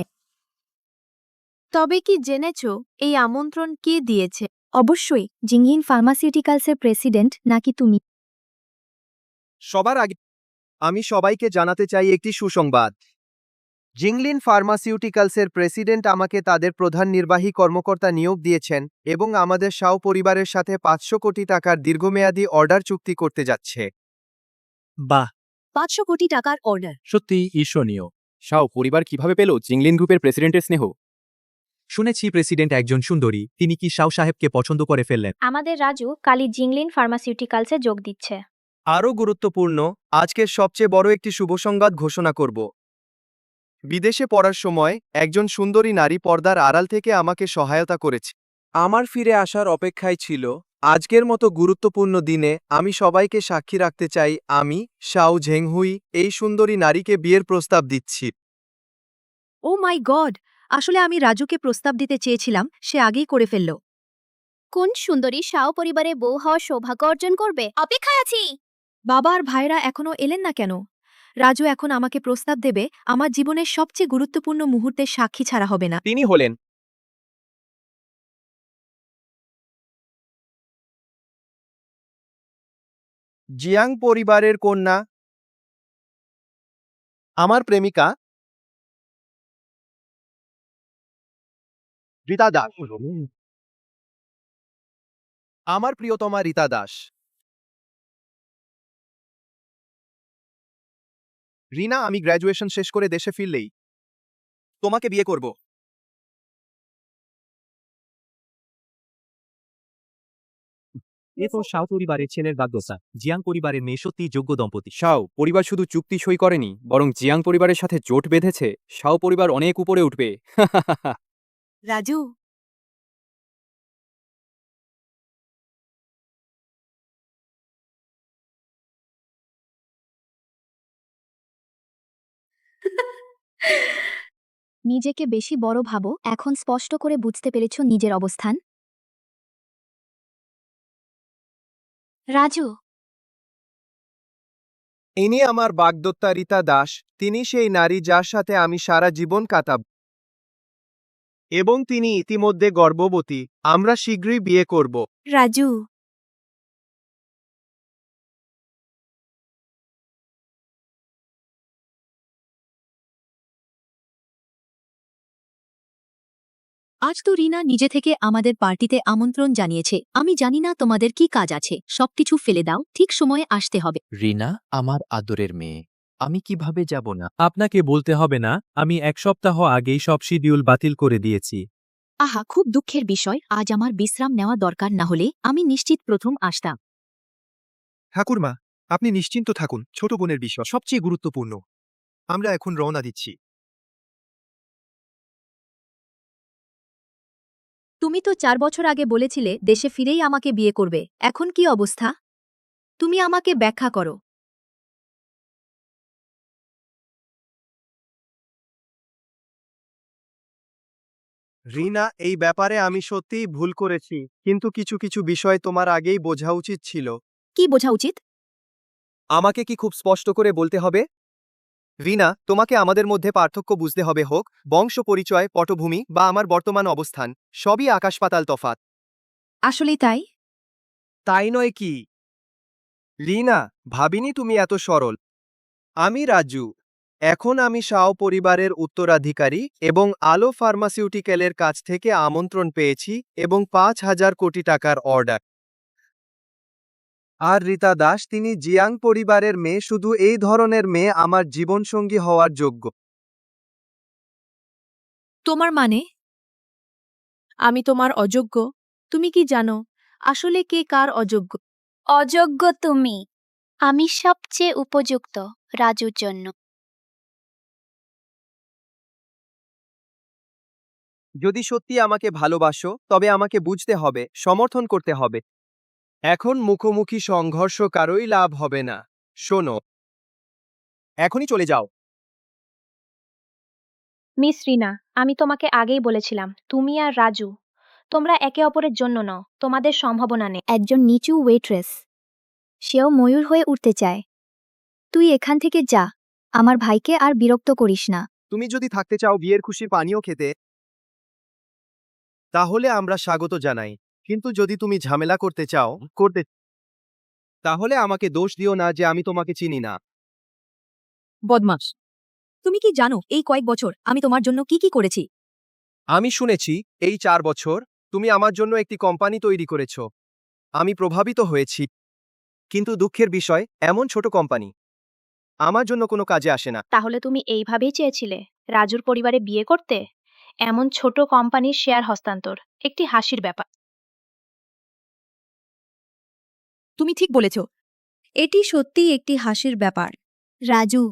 তবে কি জেনেছ এই আমন্ত্রণ কে দিয়েছে? অবশ্যই জিংলিন ফার্মাসিউটিক্যালসের প্রেসিডেন্ট নাকি তুমি? সবার আগে আমি সবাইকে জানাতে চাই একটি সুসংবাদ। জিংলিন ফার্মাসিউটিক্যালসের প্রেসিডেন্ট আমাকে তাদের প্রধান নির্বাহী কর্মকর্তা নিয়োগ দিয়েছেন এবং আমাদের শাও পরিবারের সাথে 500 কোটি টাকার দীর্ঘমেয়াদী অর্ডার চুক্তি করতে যাচ্ছে। বাহ, 500 কোটি টাকার অর্ডার। সত্যিই ঈর্ষণীয়। শাও পরিবার কিভাবে পেল জিংলিন গ্রুপের প্রেসিডেন্টের স্নেহ? শুনেছি প্রেসিডেন্ট একজন সুন্দরী, তিনি কি শাও সাহেবকে পছন্দ করে ফেললেন? আমাদের রাজু কালি জিংলিন ফার্মাসিউটিক্যালসে যোগ দিচ্ছে। আরও গুরুত্বপূর্ণ, আজকের সবচেয়ে বড় একটি শুভ সংবাদ ঘোষণা করব। বিদেশে পড়ার সময় একজন সুন্দরী নারী পর্দার আড়াল থেকে আমাকে সহায়তা করেছে। আমার ফিরে আসার অপেক্ষায় ছিল। আজকের মতো গুরুত্বপূর্ণ দিনে আমি সবাইকে সাক্ষী রাখতে চাই, আমি শাও ঝেংহুই এই সুন্দরী নারীকে বিয়ের প্রস্তাব দিচ্ছি। ও মাই গড, আসলে আমি রাজুকে প্রস্তাব দিতে চেয়েছিলাম, সে আগেই করে ফেলল। কোন সুন্দরী শাও পরিবারে বউ হওয়ার সৌভাগ্য অর্জন করবে? অপেক্ষায় আছি। বাবা আর ভাইরা এখনো এলেন না কেন? রাজু এখন আমাকে প্রস্তাব দেবে, আমার জীবনের সবচেয়ে গুরুত্বপূর্ণ মুহূর্তের সাক্ষী ছাড়া হবে না। তিনি হলেন জিয়াং পরিবারের কন্যা, আমার প্রেমিকা রীতা দাস। আমার প্রিয়তমা রীতা দাস। রিনা, আমি গ্র্যাজুয়েশন শেষ করে দেশে ফিরলেই তোমাকে বিয়ে করব। এ তো শাও পরিবারের ছেলের ভাগ্যসা। জিয়াং পরিবারের মেয়ে সত্যিই যোগ্য দম্পতি। শাও পরিবার শুধু চুক্তি সই করেনি, বরং জিয়াং পরিবারের সাথে জোট বেঁধেছে। শাও পরিবার অনেক উপরে উঠবে। রাজু, নিজেকে বেশি বড় ভাবো, এখন স্পষ্ট করে বুঝতে পেরেছ নিজের অবস্থান। রাজু, ইনি আমার বাগদত্তা রীতা দাস। তিনি সেই নারী যার সাথে আমি সারা জীবন কাটাব এবং তিনি ইতিমধ্যে গর্ভবতী। আমরা শীঘ্রই বিয়ে করব। রাজু, আজ তো রিনা নিজে থেকে আমাদের পার্টিতে আমন্ত্রণ জানিয়েছে। আমি জানি না তোমাদের কি কাজ আছে, সবকিছু ফেলে দাও, ঠিক সময়ে আসতে হবে। রিনা, আমার আদরের মেয়ে, আমি কিভাবে যাব না? আপনাকে বলতে হবে না, আমি 1 সপ্তাহ আগেই সব শিডিউল বাতিল করে দিয়েছি। আহা, খুব দুঃখের বিষয়, আজ আমার বিশ্রাম নেওয়া দরকার, না হলে আমি নিশ্চিত প্রথম আসতাম। ঠাকুরমা, আপনি নিশ্চিন্ত থাকুন, ছোট বোনের বিষয় সবচেয়ে গুরুত্বপূর্ণ। আমরা এখন রওনা দিচ্ছি। তুমি তো 4 বছর আগে বলেছিলে দেশে ফিরেই আমাকে বিয়ে করবে, এখন কি অবস্থা? তুমি আমাকে ব্যাখ্যা করো। রিনা, এই ব্যাপারে আমি সত্যিই ভুল করেছি, কিন্তু কিছু কিছু বিষয় তোমার আগেই বোঝা উচিত ছিল। কি বোঝা উচিত? আমাকে কি খুব স্পষ্ট করে বলতে হবে? রিনা, তোমাকে আমাদের মধ্যে পার্থক্য বুঝতে হবে, হোক বংশ পরিচয়, পটভূমি বা আমার বর্তমান অবস্থান, সবই আকাশ পাতাল তফাত। আসলেই তাই? তাই নয় কি? রিনা, ভাবিনি তুমি এত সরল। আমি রাজু। এখন আমি শাও পরিবারের উত্তরাধিকারী এবং আলো ফার্মাসিউটিক্যালের কাছ থেকে আমন্ত্রণ পেয়েছি এবং ৫,০০০ কোটি টাকার অর্ডার। আর রীতা দাস, তিনি জিয়াং পরিবারের মেয়ে, শুধু এই ধরনের মেয়ে আমার জীবনসঙ্গী হওয়ার যোগ্য। তোমার মানে? আমি তোমার অযোগ্য? তুমি কি জানো আসলে কে কার অযোগ্য? অযোগ্য তুমি। আমি সবচেয়ে উপযুক্ত রাজুর জন্য। যদি সত্যি আমাকে ভালোবাসো, তবে আমাকে বুঝতে হবে, সমর্থন করতে হবে। এখন মুখোমুখি সংঘর্ষ কারোই লাভ হবে না। শোনো, এখনই চলে যাও। মিস রিনা, আমি তোমাকে আগেই বলেছিলাম, তুমি আর রাজু, তোমরা একে অপরের জন্য নও, তোমাদের সম্ভাবনা নেই। একজন নিচু ওয়েট্রেস, সেও ময়ূর হয়ে উঠতে চায়। তুই এখান থেকে যা, আমার ভাইকে আর বিরক্ত করিস না। তুমি যদি থাকতে চাও বিয়ের খুশির পানীয় খেতে, তাহলে আমরা স্বাগত জানাই। কিন্তু যদি তুমি ঝামেলা করতে চাও, তাহলে আমাকে দোষ দিও না যে আমি তোমাকে চিনি না। বদমাস! তুমি কি জানো এই কয়েক বছর আমি তোমার জন্য কি কি করেছি? আমি শুনেছি এই ৪ বছর তুমি আমার জন্য একটি কোম্পানি তৈরি করেছ। আমি প্রভাবিত হয়েছি। কিন্তু দুঃখের বিষয়, এমন ছোট কোম্পানি আমার জন্য কোনো কাজে আসে না। তাহলে তুমি এইভাবেই চেয়েছিলে রাজুর পরিবারে বিয়ে করতে? এমন ছোট কোম্পানির শেয়ার হস্তান্তর একটি হাসির ব্যাপার। তুমি ঠিক বলেছ, এটি সত্যিই একটি হাসির ব্যাপার। রাজু,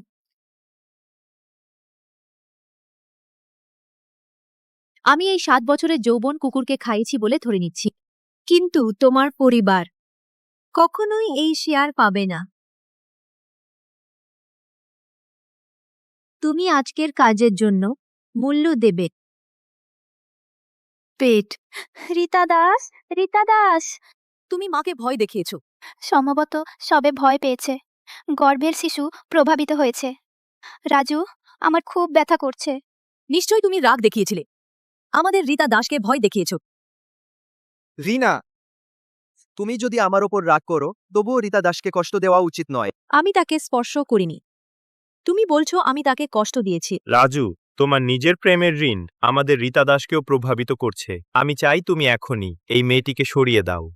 আমি এই ৭ বছরের যৌবন কুকুরকে খাইয়েছি বলে ধরে নিচ্ছি, কিন্তু তোমার পরিবার কখনোই এই শেয়ার পাবে না। তুমি আজকের কাজের জন্য মূল্য দেবে। পেট। রীতা দাস, রীতা দাস। তুমি মাকে ভয় দেখিয়েছ। সম্ভবত সবে ভয় পেয়েছে। গর্ভের শিশু প্রভাবিত হয়েছে। রাজু, আমার খুব ব্যথা করছে। নিশ্চয়ই তুমি রাগ দেখিয়েছিলে। আমাদের রীতা দাসকে ভয় দেখিয়েছ। রিনা, তুমি যদি আমার ওপর রাগ করো, তবুও রীতা দাসকে কষ্ট দেওয়া উচিত নয়। আমি তাকে স্পর্শ করিনি। তুমি বলছো আমি তাকে কষ্ট দিয়েছি। রাজু, তোমার নিজের প্রেমের ঋণ আমাদের রীতা দাসকেও প্রভাবিত করছে। আমি চাই তুমি এখনই এই মেয়েটিকে সরিয়ে দাও।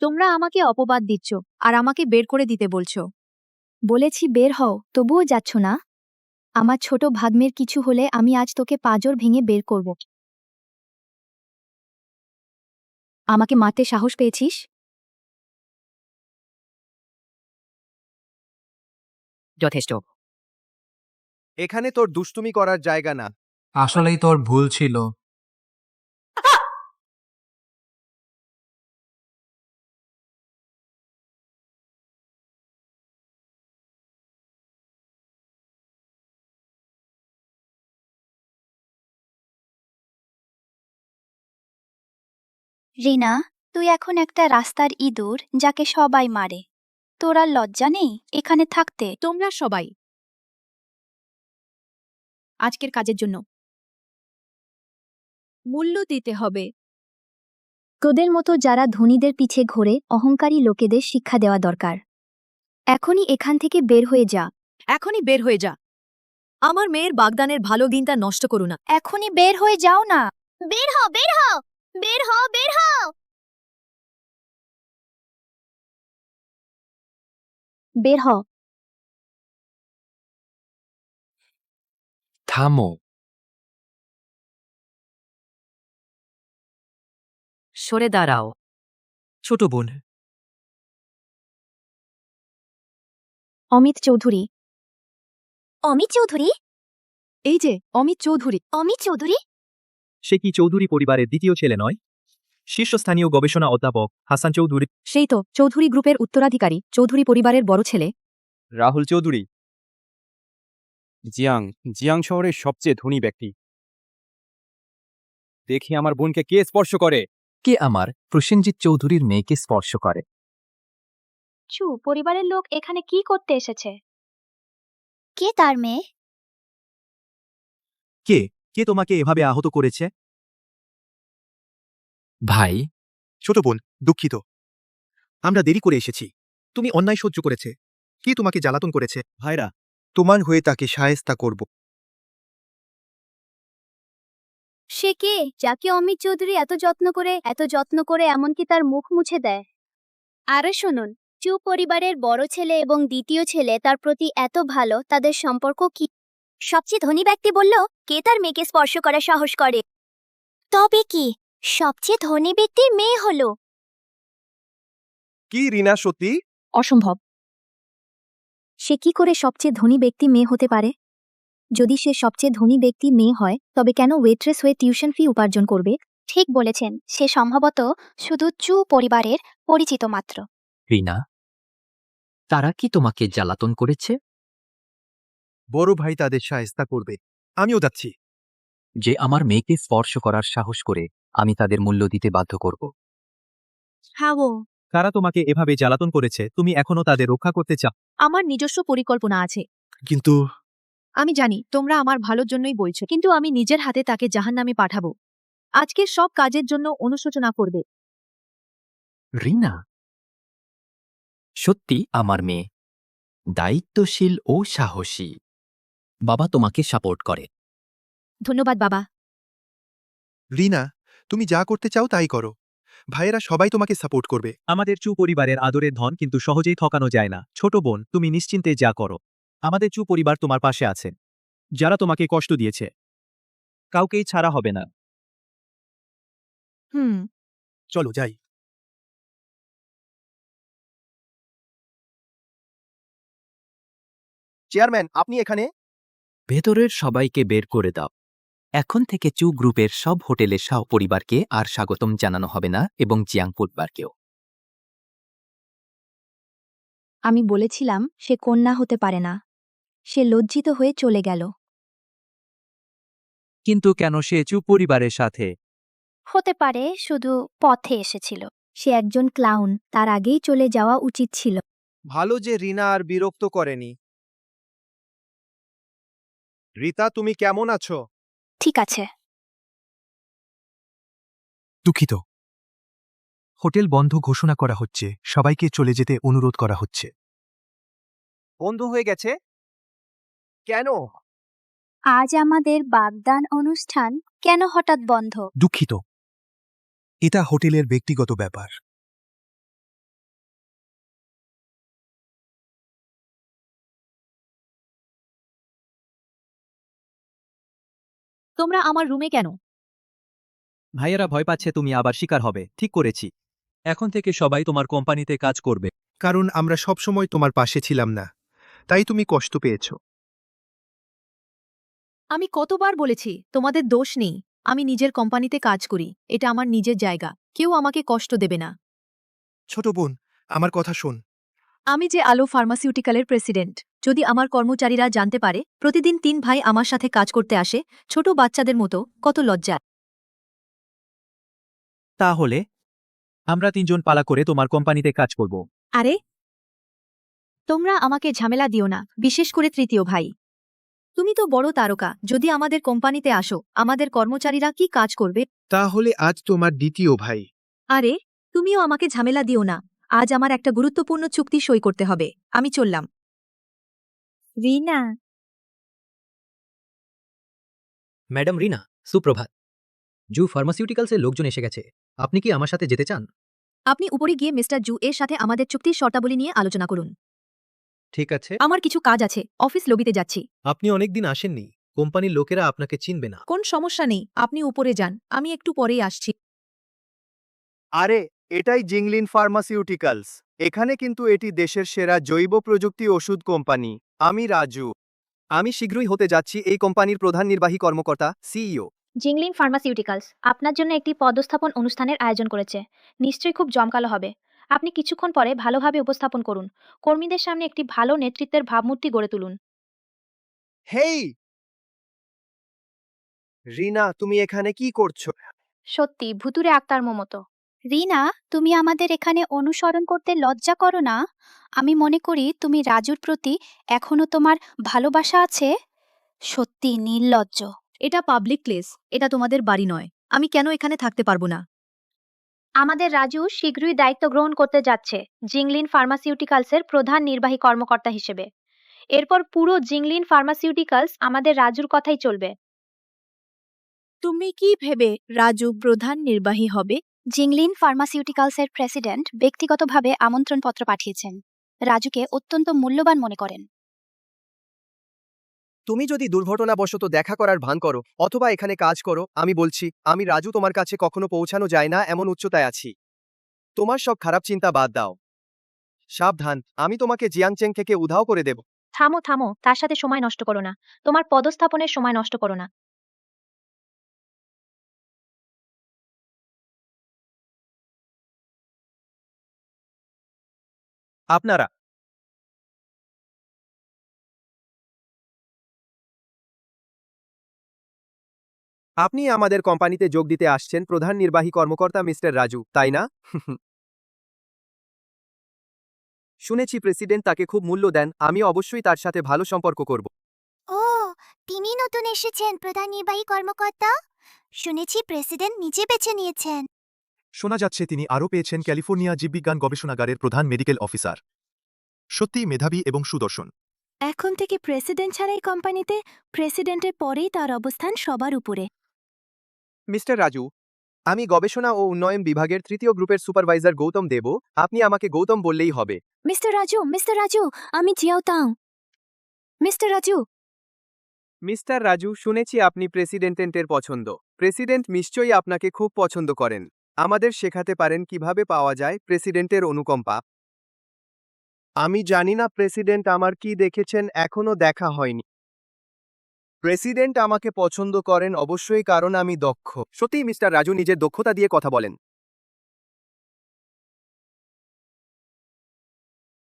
তোমরা আমাকে অপবাদ দিচ্ছ আর আমাকে বের করে দিতে বলছো। বলেছি বের হও, তবুও যাচ্ছ না। আমার ছোট ভাগ্নের কিছু হলে আমি আজ তোকে পাঁজর ভেঙে বের করব। আমাকে মারতে সাহস পেয়েছিস? যথেষ্ট। এখানে তোর দুষ্টুমি করার জায়গা না। আসলেই তোর ভুল ছিল। রিনা, তুই এখন একটা রাস্তার ইঁদুর যাকে সবাই মারে। তোর আর লজ্জা নেই এখানে থাকতে? তোমরা সবাই আজকের কাজের জন্য মূল্য দিতে হবে। তোদের মতো যারা ধনীদের পিছে ঘোরে অহংকারী লোকেদের শিক্ষা দেওয়া দরকার। এখনই এখান থেকে বের হয়ে যা। এখনই বের হয়ে যা। আমার মেয়ের বাগদানের ভালো দিনটা নষ্ট করো না। এখনই বের হয়ে যাও না। বের হও, বের হও, বের হও, বের হও। বের হ। থামো। সরে দাঁড়াও। ছোট বোন। অমিত চৌধুরী, অমিত চৌধুরী? এই যে অমিত চৌধুরী। অমিত চৌধুরী? সে কি চৌধুরী পরিবারের দ্বিতীয় ছেলে নয়? শীর্ষস্থানীয় গবেষণা অধ্যাপক হাসান চৌধুরী। সেই তো চৌধুরী গ্রুপের উত্তরাধিকারী, চৌধুরী পরিবারের বড় ছেলে। রাহুল চৌধুরী। জিয়াং জিয়াং শহরের সবচেয়ে ধনী ব্যক্তি। দেখি আমার বোনকে কে স্পর্শ করে। কে আমার প্রসেনজিৎ চৌধুরীর মেয়েকে স্পর্শ করে? চু, পরিবারের লোক এখানে কি করতে এসেছে? কে তার মেয়ে? কে কে তোমাকে এভাবে আহত করেছে? ভাই, ছোট বোন, দুঃখিত। আমরা দেরি করে এসেছি। তুমি অন্যায় সহ্য করেছে। কে তোমাকে জ্বালাতন করেছে? ভাইরা, তোমার হয়ে তাকে সায়স্তা করব। সে কে যাকে অমিত চৌধুরী এত যত্ন করে এমনকি তার মুখ মুছে দেয়? আরে শুনুন, চু পরিবারের বড় ছেলে এবং দ্বিতীয় ছেলে তার প্রতি এত ভালো, তাদের সম্পর্ক কি? সবচেয়ে ধনী ব্যক্তি বলল কে তার মেয়েকে স্পর্শ করার সাহস করে? তবে কি সবচেয়ে ধনী ব্যক্তির মেয়ে হলো? কি রিনা, সত্যি? অসম্ভব। সে কি করে সবচেয়ে ধনী ব্যক্তি মেয়ে হতে পারে? যদি সে সবচেয়ে ধনী ব্যক্তি মেয়ে হয় তবে কেন ওয়েট্রেস হয়ে টিউশন ফি উপার্জন করবে? ঠিক বলেছেন, সে সম্ভবত শুধু চু পরিবারের পরিচিত মাত্র। রিনা, তারা কি তোমাকে জ্বালাতন করেছে? বড় ভাই তাদের সায়স্তা করবে। আমিও যাচ্ছি। যে আমার মেয়েকে স্পর্শ করার সাহস করে, আমি তাদের মূল্য দিতে বাধ্য করব। হাও, কারা তোমাকে এভাবে জ্বালাতন করেছে তুমি এখনো তাদের রক্ষা করতে চাও? আমার নিজস্ব পরিকল্পনা আছে। কিন্তু আমি জানি তোমরা আমার ভালোর জন্যই বলছো, কিন্তু আমি নিজের হাতে তাকে জাহান্নামে পাঠাবো। আজকের সব কাজের জন্য অনুশোচনা করবে। রিনা, সত্যি আমার মেয়ে দায়িত্বশীল ও সাহসী। বাবা তোমাকে সাপোর্ট করে। ধন্যবাদ বাবা। রিনা, তুমি যা করতে চাও তাই করো। ভাইয়েরা সবাই তোমাকে সাপোর্ট করবে। আমাদের চু পরিবারের আদরের ধন কিন্তু সহজেই ঠকানো যায় না। ছোট বোন, তুমি নিশ্চিন্তে যা করো। আমাদের চু পরিবার তোমার পাশে আছে। যারা তোমাকে কষ্ট দিয়েছে কাউকেই ছাড়া হবে না। চলো যাই। চেয়ারম্যান, আপনি এখানে? ভেতরের সবাইকে বের করে দাও। এখন থেকে চু গ্রুপের সব হোটেলের শাহ পরিবারকে আর স্বাগতম জানানো হবে না, এবং জিয়াং পরিবারকেও। আমি বলেছিলাম সে কন্যা হতে পারে না। সে লজ্জিত হয়ে চলে গেল। কিন্তু কেন সে চু পরিবারের সাথে? হতে পারে শুধু পথে এসেছিল। সে একজন ক্লাউন, তার আগেই চলে যাওয়া উচিত ছিল। ভালো যে রিনা আর বিরক্ত করেনি। রিতা, তুমি কেমন আছো? ঠিক আছে। দুঃখিত। হোটেল বন্ধ ঘোষণা করা হচ্ছে। সবাইকে চলে যেতে অনুরোধ করা হচ্ছে। বন্ধ হয়ে গেছে কেন? আজ আমাদের বাগদান অনুষ্ঠান কেন হঠাৎ বন্ধ? দুঃখিত। এটা হোটেলের ব্যক্তিগত ব্যাপার। তোমরা আমার রুমে কেন? ভাইয়েরা ভয় পাচ্ছে তুমি আবার শিকার হবে। ঠিক করেছি। এখন থেকে সবাই তোমার কোম্পানিতে কাজ করবে। কারণ আমরা সবসময় তোমার পাশে ছিলাম না, তাই তুমি কষ্ট পেয়েছ। আমি কতবার বলেছি তোমাদের দোষ নেই। আমি নিজের কোম্পানিতে কাজ করি, এটা আমার নিজের জায়গা। কেউ আমাকে কষ্ট দেবে না। ছোট বোন, আমার কথা শোন। আমি যে আলো ফার্মাসিউটিক্যালের প্রেসিডেন্ট। যদি আমার কর্মচারীরা জানতে পারে প্রতিদিন 3 ভাই আমার সাথে কাজ করতে আসে, ছোট বাচ্চাদের মতো, কত লজ্জা। তাহলে আমরা 3 জন পালা করে তোমার কোম্পানিতে কাজ করব। আরে তোমরা আমাকে ঝামেলা দিও না, বিশেষ করে তৃতীয় ভাই। তুমি তো বড় তারকা, যদি আমাদের কোম্পানিতে আসো আমাদের কর্মচারীরা কি কাজ করবে? তাহলে আজ তোমার দ্বিতীয় ভাই। আরে তুমিও আমাকে ঝামেলা দিও না। আজ আমার একটা গুরুত্বপূর্ণ চুক্তি সই করতে হবে। আমি চললাম। রিনা। ম্যাডাম রিনা, সুপ্রভাত। জু ফার্মাসিউটিক্যালসের লোকজন এসে গেছে। আপনি কি আমার সাথে যেতে চান? আপনি উপরে গিয়ে মিস্টার জু এর সাথে আমাদের চুক্তির শর্তাবলী নিয়ে আলোচনা করুন। ঠিক আছে। আমার কিছু কাজ আছে, অফিস লবিতে যাচ্ছি। আপনি অনেকদিন আসেননি, কোম্পানির লোকেরা আপনাকে চিনবে না। কোন সমস্যা নেই, আপনি উপরে যান, আমি একটু পরেই আসছি। আরে, এটাই জিংলিন ফার্মাসিউটিক্যালস। এখানে কিন্তু এটি দেশের সেরা জৈব প্রযুক্তি ওষুধ কোম্পানি। আমি রাজু। আমি শীঘ্রই হতে যাচ্ছি এই কোম্পানির প্রধান নির্বাহী কর্মকর্তা সিইও। জিংলিন ফার্মাসিউটিক্যালস আপনার জন্য একটি পদস্থাপন অনুষ্ঠানের আয়োজন করেছে। নিশ্চয়ই খুব জমকালো হবে। আপনি কিছুক্ষণ পরে ভালোভাবে উপস্থাপন করুন। কর্মীদের সামনে একটি ভালো নেতৃত্বের ভাবমূর্তি গড়ে তুলুন। হেই রিনা, তুমি এখানে কি করছো? সত্যি ভুতুরে আক্তার মতো। রিনা, তুমি আমাদের এখানে অনুসরণ করতে লজ্জা করো না? আমি মনে করি তুমি রাজুর প্রতি এখনো তোমার ভালোবাসা আছে। সত্যি নির্লজ্জ। এটা পাবলিক প্লেস, এটা তোমাদের বাড়ি নয়। আমি কেন এখানে থাকতে পারবো না? আমাদের রাজু শীঘ্রই দায়িত্ব গ্রহণ করতে যাচ্ছে জিংলিন ফার্মাসিউটিক্যালসের প্রধান নির্বাহী কর্মকর্তা হিসেবে। এরপর পুরো জিংলিন ফার্মাসিউটিক্যালস আমাদের রাজুর কথাই চলবে। তুমি কি ভেবে রাজু প্রধান নির্বাহী হবে? জিংলিন ফার্মাসিউটিক্যালসের প্রেসিডেন্ট ব্যক্তিগতভাবে আমন্ত্রণপত্র পাঠিয়েছেন। রাজুকে অত্যন্ত মূল্যবান মনে করেন। তুমি যদি দুর্ঘটনাবশত দেখা করার ভান করো অথবা এখানে কাজ করো, আমি বলছি আমি রাজু তোমার কাছে কখনো পৌঁছানো যায় না এমন উচ্চতায় আছি। তোমার সব খারাপ চিন্তা বাদ দাও। সাবধান, আমি তোমাকে জিয়াংচেং থেকে উধাও করে দেব। থামো থামো, তার সাথে সময় নষ্ট করো না। তোমার পদস্থাপনের সময় নষ্ট করো না। আপনারা আপনি আমাদের কোম্পানিতে যোগ দিতে আসছেন প্রধান নির্বাহী কর্মকর্তা মিস্টার রাজু, তাই না? শুনেছি প্রেসিডেন্ট তাকে খুব মূল্য দেন। আমি অবশ্যই তার সাথে ভালো সম্পর্ক করব। ও, তিনি নতুন এসেছেন প্রধান নির্বাহী কর্মকর্তা। শুনেছি প্রেসিডেন্ট নিজে বেছে নিয়েছেন। শোনা যাচ্ছে তিনি আরও পেয়েছেন ক্যালিফোর্নিয়া জীববিজ্ঞান গবেষণাগারের প্রধান মেডিকেল অফিসার। সত্যিই মেধাবী এবং সুদর্শন। এখন থেকে প্রেসিডেন্ট ছাড়াই কোম্পানিতে, প্রেসিডেন্টের পরেই তার অবস্থান সবার উপরে। মিস্টার রাজু, আমি গবেষণা ও উন্নয়ন বিভাগের তৃতীয় গ্রুপের সুপারভাইজার গৌতম দেব। আপনি আমাকে গৌতম বললেই হবে। মিস্টার রাজু, আমি জিয়াও তাং। মিস্টার রাজু। মিস্টার রাজু, শুনেছি আপনি প্রেসিডেন্টের পছন্দ। প্রেসিডেন্ট নিশ্চয়ই আপনাকে খুব পছন্দ করেন। আমাদের শেখাতে পারেন কিভাবে পাওয়া যায় প্রেসিডেন্টের অনুকম্পা। আমি জানি না প্রেসিডেন্ট আমার কি দেখেছেন, এখনো দেখা হয়নি। প্রেসিডেন্ট আমাকে পছন্দ করেন অবশ্যই, কারণ আমি দক্ষ। সত্যি মিস্টার রাজু নিজের দক্ষতা দিয়ে কথা বলেন।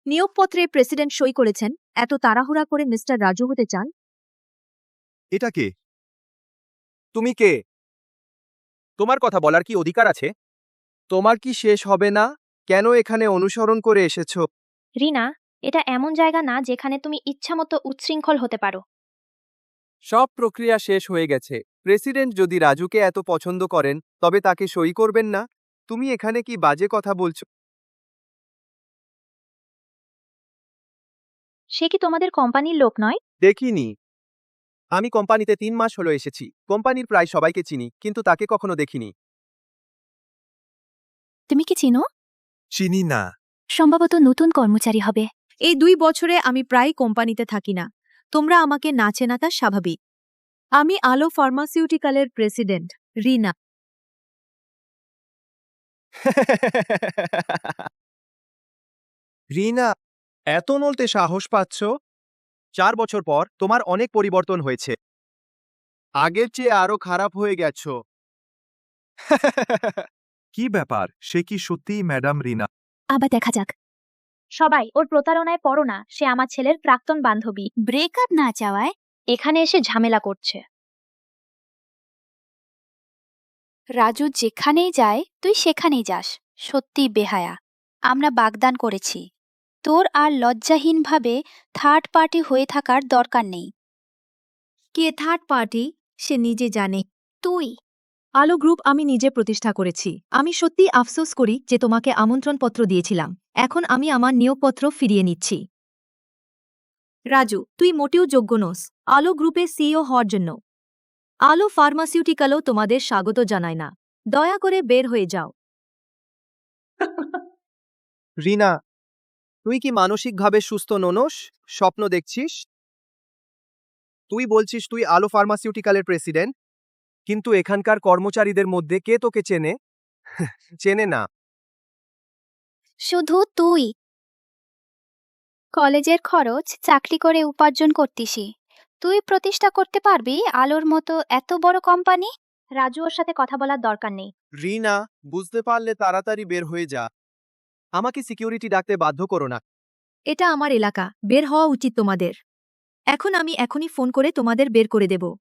নিয়োগপত্রে প্রেসিডেন্ট সই করেছেন। এত তাড়াহুড়া করে মিস্টার রাজু হতে চান? এটা কে? তুমি কে? তোমার কথা বলার কি অধিকার আছে? তোমার কি শেষ হবে না? কেন এখানে অনুসরণ করে এসেছো? রিনা, এটা এমন জায়গা না যেখানে তুমি ইচ্ছামতো উচ্ছৃঙ্খল হতে পারো। সব প্রক্রিয়া শেষ হয়ে গেছে। প্রেসিডেন্ট যদি রাজুকে এত পছন্দ করেন তবে তাকে সই করবেন না? তুমি এখানে কি বাজে কথা বলছো? সে কি তোমাদের কোম্পানির লোক নয়? দেখিনি। আমি কোম্পানিতে 3 মাস হলো এসেছি। কোম্পানির প্রায় সবাইকে চিনি, কিন্তু তাকে কখনো দেখিনি। তুমি কি চিনো? চিনি না। সম্ভবত নতুন কর্মচারী হবে। এই 2 বছরে আমি প্রায় কোম্পানিতে থাকি না। তোমরা আমাকে না চেনা তা স্বাভাবিক। আমি আলো ফার্মাসিউটিক্যালের প্রেসিডেন্ট, রিনা। রিনা, এত নলতে সাহস পাচ্ছ? 4 বছর পর তোমার অনেক পরিবর্তন হয়েছে। আগের চেয়ে আরো খারাপ হয়ে গেছো। কি ব্যাপার, সে কি সত্যিই ম্যাডাম রিনা? আবার দেখা যাক। সবাই ওর প্রতারণায় পড়ো না। সে আমার ছেলের প্রাক্তন বান্ধবী। ব্রেকআপ না চাওয়ায় এখানে এসে ঝামেলা করছে। রাজু যেখানেই যায় তুই সেখানেই যাস। সত্যি বেহায়া। আমরা বাগদান করেছি। তোর আর লজ্জাহীনভাবে থার্ড পার্টি হয়ে থাকার দরকার নেই। কে থার্ড পার্টি সে নিজে জানে। তুই। আলো গ্রুপ আমি নিজে প্রতিষ্ঠা করেছি। আমি সত্যি আফসোস করি যে তোমাকে আমন্ত্রণপত্র দিয়েছিলাম। এখন আমি আমার নিয়োগপত্র ফিরিয়ে নিচ্ছি। রাজু, তুই মোটেও যোগ্য নোস আলো গ্রুপে সিইও হওয়ার জন্য। আলো ফার্মাসিউটিক্যালও তোমাদের স্বাগত জানায় না। দয়া করে বের হয়ে যাও। রিনা, তুই কি মানসিকভাবে সুস্থ ননস? স্বপ্ন দেখছিস? তুই বলছিস তুই আলো ফার্মাসিউটিক্যালের প্রেসিডেন্ট, কিন্তু এখানকার কর্মচারীদের মধ্যে কে তোকে চেনে? চেনে না। শুধু তুই। কলেজের খরচ চাকরি করে উপার্জন করতিসি। তুই প্রতিষ্ঠা করতে পারবি আলোর মতো এত বড় কোম্পানি? রাজু ওর সাথে কথা বলার দরকার নেই। রিনা, বুঝতে পারলে তাড়াতাড়ি বের হয়ে যা। আমাকে সিকিউরিটি ডাকতে বাধ্য করো না। এটা আমার এলাকা, বের হওয়া উচিত তোমাদের। এখন আমি এখনই ফোন করে তোমাদের বের করে দেব।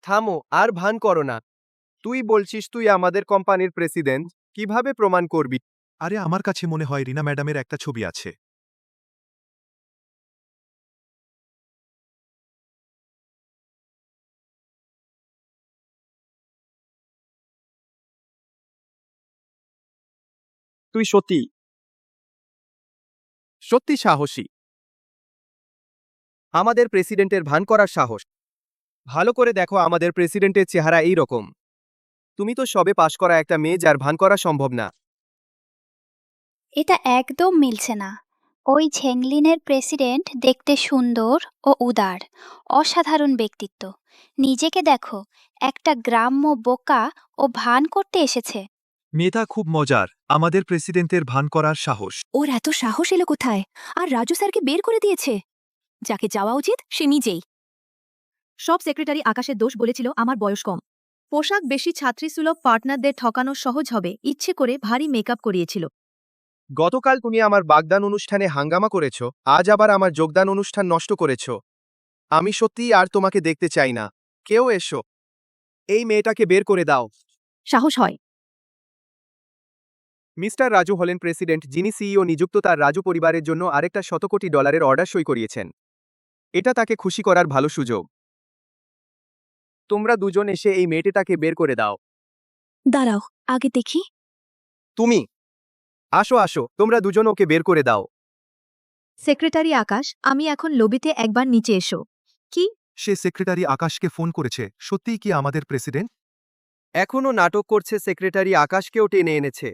থামো, আর ভান করো না। তুই বলছিস তুই আমাদের কোম্পানির প্রেসিডেন্ট, কিভাবে প্রমাণ করবি? আরে আমার কাছে মনে হয় রিনা ম্যাডামের একটা ছবি আছে। তুই সত্যি সত্যি সাহসী। আমাদের প্রেসিডেন্টের ভান করার সাহস। ভালো করে দেখো, আমাদের প্রেসিডেন্টের চেহারা এই রকম। তুমি তো সবে পাশ করা একটা মেয়ে, যার ভান করা সম্ভব না। এটা একদম মিলছে না। ওই ঝেংলিনের প্রেসিডেন্ট দেখতে সুন্দর ও উদার, অসাধারণ ব্যক্তিত্ব। নিজেকে দেখো, একটা গ্রাম্য বোকা ও ভান করতে এসেছে। মেয়েটা খুব মজার, আমাদের প্রেসিডেন্টের ভান করার সাহস। ওর এত সাহস এলো কোথায়? আর রাজু স্যারকে বের করে দিয়েছে। যাকে যাওয়া উচিত সে নিজেই। সব সেক্রেটারি আকাশের দোষ বলেছিল আমার বয়স কম। পোশাক বেশি ছাত্রীসুলভ পার্টনারদের ঠকানো সহজ হবে ইচ্ছে করে ভারী মেকআপ করিয়েছিল। গতকাল তুমি আমার বাগদান অনুষ্ঠানে হাঙ্গামা করেছ, আজ আবার আমার যোগদান অনুষ্ঠান নষ্ট করেছ। আমি সত্যিই আর তোমাকে দেখতে চাই না। কেউ এসো, এই মেয়েটাকে বের করে দাও। সাহস হয়। মিস্টার রাজু হলেন প্রেসিডেন্ট, যিনি সিইও নিযুক্ত। তার রাজু পরিবারের জন্য আরেকটা $100 কোটি অর্ডার সই করিয়েছেন। এটা তাকে খুশি করার ভালো সুযোগ। তোমরা দুজন এসে এই মেয়েটাকে বের করে দাও। দাঁড়াও, আগে দেখি। তুমি আসো আসো, তোমরা দুজন ওকে বের করে দাও। সেক্রেটারি আকাশ, আমি এখন লবিতে একবার নিচে এসো। কি? সে সেক্রেটারি আকাশকে ফোন করেছে। সত্যিই কি আমাদের প্রেসিডেন্ট? এখনও নাটক করছে। সেক্রেটারি আকাশকেও টেনে এনেছে।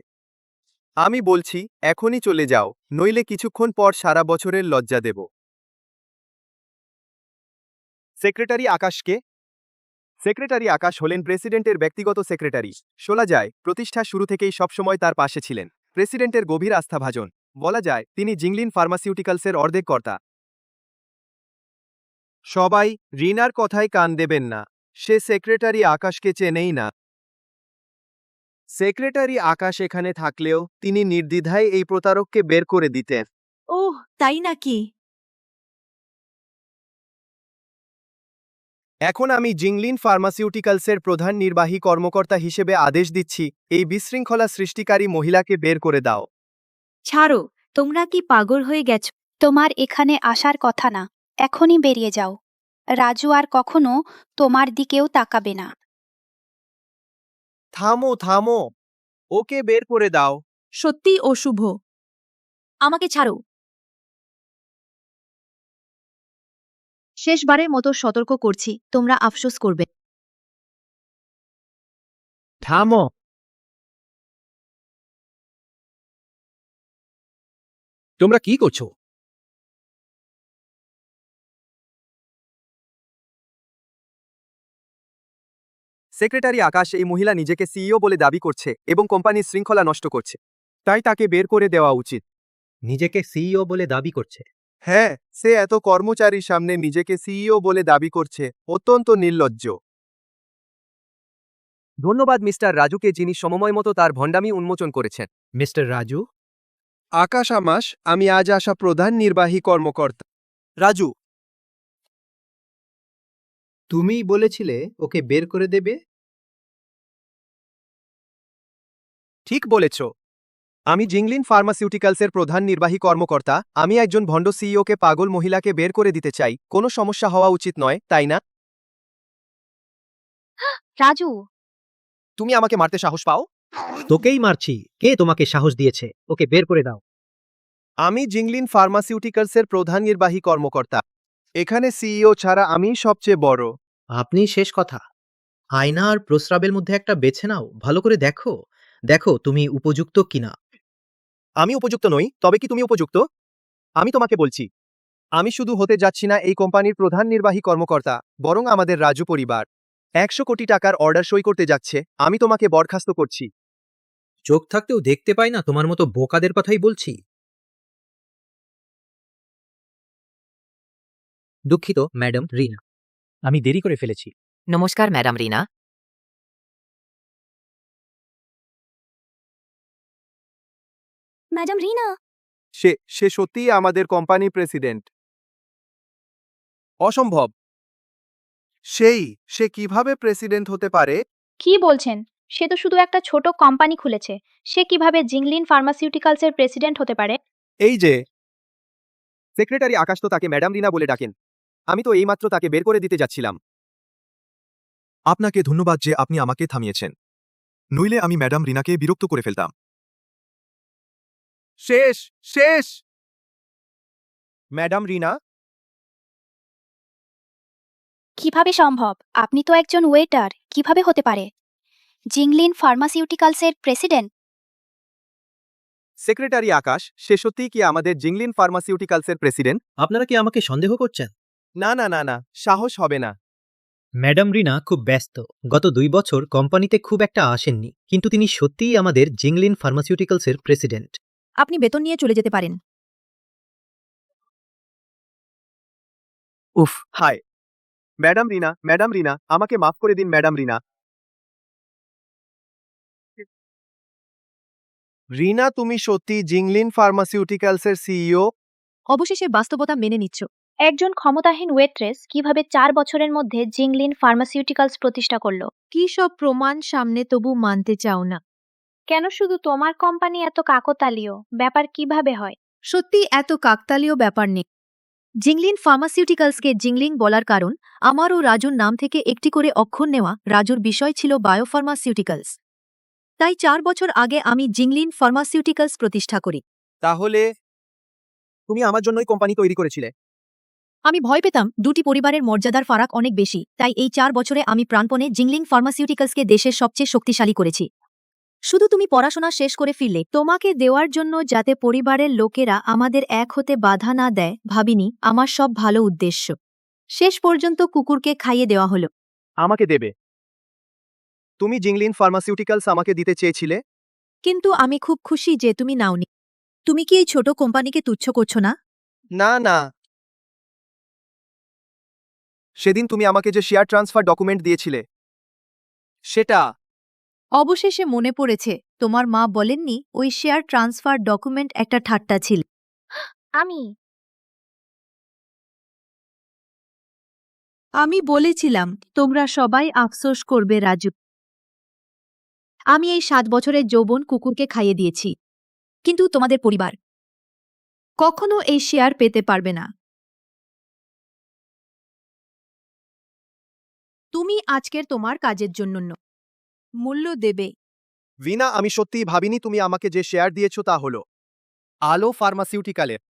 আমি বলছি এখনই চলে যাও, নইলে কিছুক্ষণ পর সারা বছরের লজ্জা দেব। সেক্রেটারি আকাশকে? সেক্রেটারি আকাশ হলেন প্রেসিডেন্টের ব্যক্তিগত সেক্রেটারি। শোনা যায় প্রতিষ্ঠা শুরু থেকেই সবসময় তার পাশে ছিলেন। প্রেসিডেন্টের গভীর আস্থাভাজন। বলা যায় তিনি জিংলিন ফার্মাসিউটিক্যালসের অর্ধেক কর্তা। সবাই রিনার কথায় কান দেবেন না। সে সেক্রেটারি আকাশকে চেনেই না। সেক্রেটারি আকাশ এখানে থাকলেও তিনি নির্দ্বিধায় এই প্রতারককে বের করে দিতেন। ওহ, তাই নাকি? এখন আমি জিংলিন ফার্মাসিউটিক্যালসের প্রধান নির্বাহী কর্মকর্তা হিসেবে আদেশ দিচ্ছি, এই বিশৃঙ্খলা সৃষ্টিকারী মহিলাকে বের করে দাও। ছাড়ো, তোমরা কি পাগল হয়ে গেছ? তোমার এখানে আসার কথা না। এখনই বেরিয়ে যাও। রাজু আর কখনো তোমার দিকেও তাকাবে না। থামো থামো, ওকে বের করে দাও। সত্যি অশুভ। আমাকে ছাড়ো। শেষবারের মতো সতর্ক করছি, তোমরা আফসোস করবে। থামো। তোমরা কি করছো? সেক্রেটারি আকাশ, এই মহিলা নিজেকে সিইও বলে দাবি করছে এবং কোম্পানির শৃঙ্খলা নষ্ট করছে। তাই তাকে বের করে দেওয়া উচিত। নিজেকে সিইও বলে দাবি করছে? হ্যাঁ, সে এত কর্মচারীর সামনে নিজেকে সিইও বলে দাবি করছে। অত্যন্ত নির্লজ্জ। ধন্যবাদ মিস্টার রাজুকে, যিনি সময় মতো তার ভণ্ডামি উন্মোচন করেছেন। মিস্টার রাজু, আকাশ আমাস, আমি আজ আসা প্রধান নির্বাহী কর্মকর্তা। রাজু, তুমিই বলেছিলে ওকে বের করে দেবে। ঠিক বলেছ। আমি জিংলিন ফার্মাসিউটিক্যালসের প্রধান নির্বাহী কর্মকর্তা। আমি একজন ভণ্ড সিইওকে পাগল মহিলাকে বের করে দিতে চাই। কোনো সমস্যা হওয়া উচিত নয়, তাই না? রাজু, তুমি আমাকে মারতে সাহস পাও? তোকেই মারছি। কে তোমাকে সাহস দিয়েছে? ওকে বের করে দাও। আমি জিংলিন ফার্মাসিউটিক্যালসের প্রধান নির্বাহী কর্মকর্তা। এখানে সিইও ছাড়া আমিই সবচেয়ে বড়। আপনি শেষ কথা। আয়না আর প্রস্রাবের মধ্যে একটা বেছে নাও, ভালো করে দেখো। দেখো তুমি উপযুক্ত কিনা। আমি উপযুক্ত নই, তবে কি তুমি উপযুক্ত? আমি তোমাকে বলছি, আমি শুধু হতে যাচ্ছি না এই কোম্পানির প্রধান নির্বাহী কর্মকর্তা, বরং আমাদের রাজু পরিবার $100 কোটি অর্ডার সই করতে যাচ্ছে। আমি তোমাকে বরখাস্ত করছি। চোখ থাকতেও দেখতে পাই না তোমার মতো বোকাদের কথাই বলছি। দুঃখিত ম্যাডাম রিনা, আমি দেরি করে ফেলেছি। নমস্কার ম্যাডাম রিনা। ম্যাডাম রিনা, সে সে সত্যিই আমাদের কোম্পানি প্রেসিডেন্ট। অসম্ভব। সে কিভাবে প্রেসিডেন্ট হতে পারে? কি বলছেন? সে তো শুধু একটা ছোট কোম্পানি খুলেছে। সে কিভাবে জিংলিন ফার্মাসিউটিক্যালসের প্রেসিডেন্ট হতে পারে? এই যে সেক্রেটারি আকাশ তো তাকে ম্যাডাম রিনা বলে ডাকেন। আমি তো এইমাত্র তাকে বের করে দিতে যাচ্ছিলাম। আপনাকে ধন্যবাদ যে আপনি আমাকে থামিয়েছেন, নইলে আমি ম্যাডাম রিনাকে বিরক্ত করে ফেলতাম। শেষ শেষ ম্যাডাম রিনা, কিভাবে সম্ভব? আপনি তো একজন ওয়েটার, কিভাবে হতে পারে জিংলিন ফার্মাসিউটিক্যালসের প্রেসিডেন্ট? সেক্রেটারি আকাশ, সে সত্যিই কি আমাদের জিংলিন ফার্মাসিউটিক্যালসের প্রেসিডেন্ট? আপনারা কি আমাকে সন্দেহ করছেন? না না না না, সাহস হবে না। ম্যাডাম রিনা খুব ব্যস্ত, গত 2 বছর কোম্পানিতে খুব একটা আসেননি, কিন্তু তিনি সত্যিই আমাদের জিংলিন ফার্মাসিউটিক্যালসের প্রেসিডেন্ট। আপনি বেতন নিয়ে চলে যেতে পারেন। উফ, হায় ম্যাডাম রিনা, আমাকে মাফ করে দিন ম্যাডাম রিনা। রিনা, তুমি সত্যি জিংলিন ফার্মাসিউটিক্যালসের সিইও? অবশেষে বাস্তবতা মেনে নিচ্ছ। একজন ক্ষমতাহীন ওয়েট্রেস কিভাবে 4 বছরের মধ্যে জিংলিন ফার্মাসিউটিক্যালস প্রতিষ্ঠা করলো? কি সব প্রমাণ সামনে তবু মানতে চাও না? কেন শুধু তোমার কোম্পানি এত কাকতালীয়? ব্যাপার কিভাবে হয়? সত্যি এত কাকতালীয় ব্যাপার নেই। জিংলিন ফার্মাসিউটিক্যালসকে জিংলিং বলার কারণ আমার ও রাজুর নাম থেকে একটি করে অক্ষর নেওয়া। রাজুর বিষয় ছিল বায়োফার্মাসিউটিক্যালস, তাই 4 বছর আগে আমি জিংলিন ফার্মাসিউটিক্যালস প্রতিষ্ঠা করি। তাহলে তুমি আমার জন্যই কোম্পানি তৈরি করেছিলে? আমি ভয় পেতাম দুটি পরিবারের মর্যাদার ফারাক অনেক বেশি, তাই এই 4 বছরে আমি প্রাণপণে জিংলিং ফার্মাসিউটিক্যালসকে দেশের সবচেয়ে শক্তিশালী করেছি। শুধু তুমি পড়াশোনা শেষ করে ফিরলে তোমাকে দেওয়ার জন্য, যাতে পরিবারের লোকেরা আমাদের এক হতে বাধা না দেয়, ভাবিনি। আমার সব ভালো উদ্দেশ্য। শেষ পর্যন্ত কুকুরকে খাইয়ে দেওয়া হলো। আমাকে দেবে? তুমি জিংলিন ফার্মাসিউটিক্যালস আমাকে দিতে চেয়েছিলে? কিন্তু আমি খুব খুশি যে তুমি নাওনি। তুমি কি এই ছোট কোম্পানিকে তুচ্ছ করছো না? না না, সেদিন তুমি আমাকে যে শেয়ার ট্রান্সফার ডকুমেন্ট দিয়েছিলে সেটা। অবশেষে মনে পড়েছে, তোমার মা বলেননি ওই শেয়ার ট্রান্সফার ডকুমেন্ট একটা ঠাট্টা ছিল? আমি বলেছিলাম তোমরা সবাই আফসোস করবে রাজু। আমি এই 7 বছরের যৌবন কুকুরকে খাইয়ে দিয়েছি, কিন্তু তোমাদের পরিবার কখনো এই শেয়ার পেতে পারবে না। তুমি আজকের তোমার কাজের জন্য মূল্য দেবে। ভিনা, আমি সত্যিই ভাবিনি তুমি আমাকে যে শেয়ার দিয়েছো তা হলো আলো ফার্মাসিউটিক্যালের।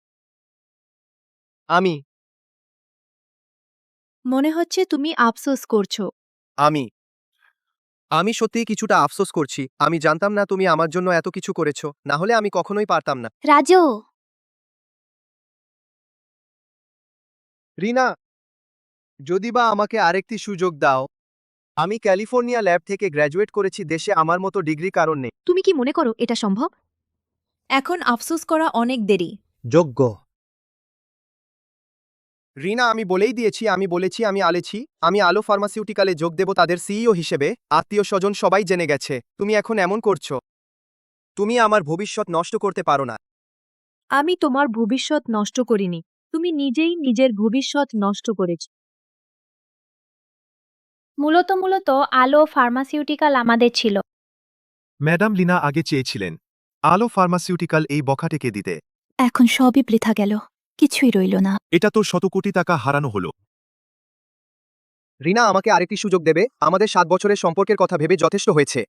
আমি মনে হচ্ছে তুমি আফসোস করছো। আমি আমি সত্যিই কিছুটা আফসোস করছি। আমি জানতাম না তুমি আমার জন্য এত কিছু করেছো, না হলে আমি কখনোই পারতাম না। রাজু, রিনা, যদি বা আমাকে আরেকটি সুযোগ দাও। আমি ক্যালিফোর্নিয়া ল্যাব থেকে গ্র্যাজুয়েট করেছি, দেশে আমার মতো ডিগ্রি কারণ নেই। তুমি কি মনে করো এটা সম্ভব? এখন আফসোস করা অনেক দেরি। যোগ্য। রিনা, আমি বলেই দিয়েছি, আমি আলো ফার্মাসিউটিক্যালে যোগ দেব তাদের সিইও হিসেবে। আত্মীয় স্বজন সবাই জেনে গেছে। তুমি এখন এমন করছো। তুমি আমার ভবিষ্যৎ নষ্ট করতে পারো না। আমি তোমার ভবিষ্যৎ নষ্ট করিনি, তুমি নিজেই নিজের ভবিষ্যৎ নষ্ট করেছ। মূলত আলো ফার্মাসিউটিক্যাল আমাদের ছিল। ম্যাডাম লিনা আগে চেয়েছিলেন আলো ফার্মাসিউটিক্যাল এই বখাটেকে দিতে। এখন সবই বৃথা গেল, কিছুই রইল না। এটা তো শত কোটি টাকা হারানো হলো। রিনা, আমাকে আরেকটি সুযোগ দেবে? আমাদের 7 বছরের সম্পর্কের কথা ভেবে যথেষ্ট হয়েছে।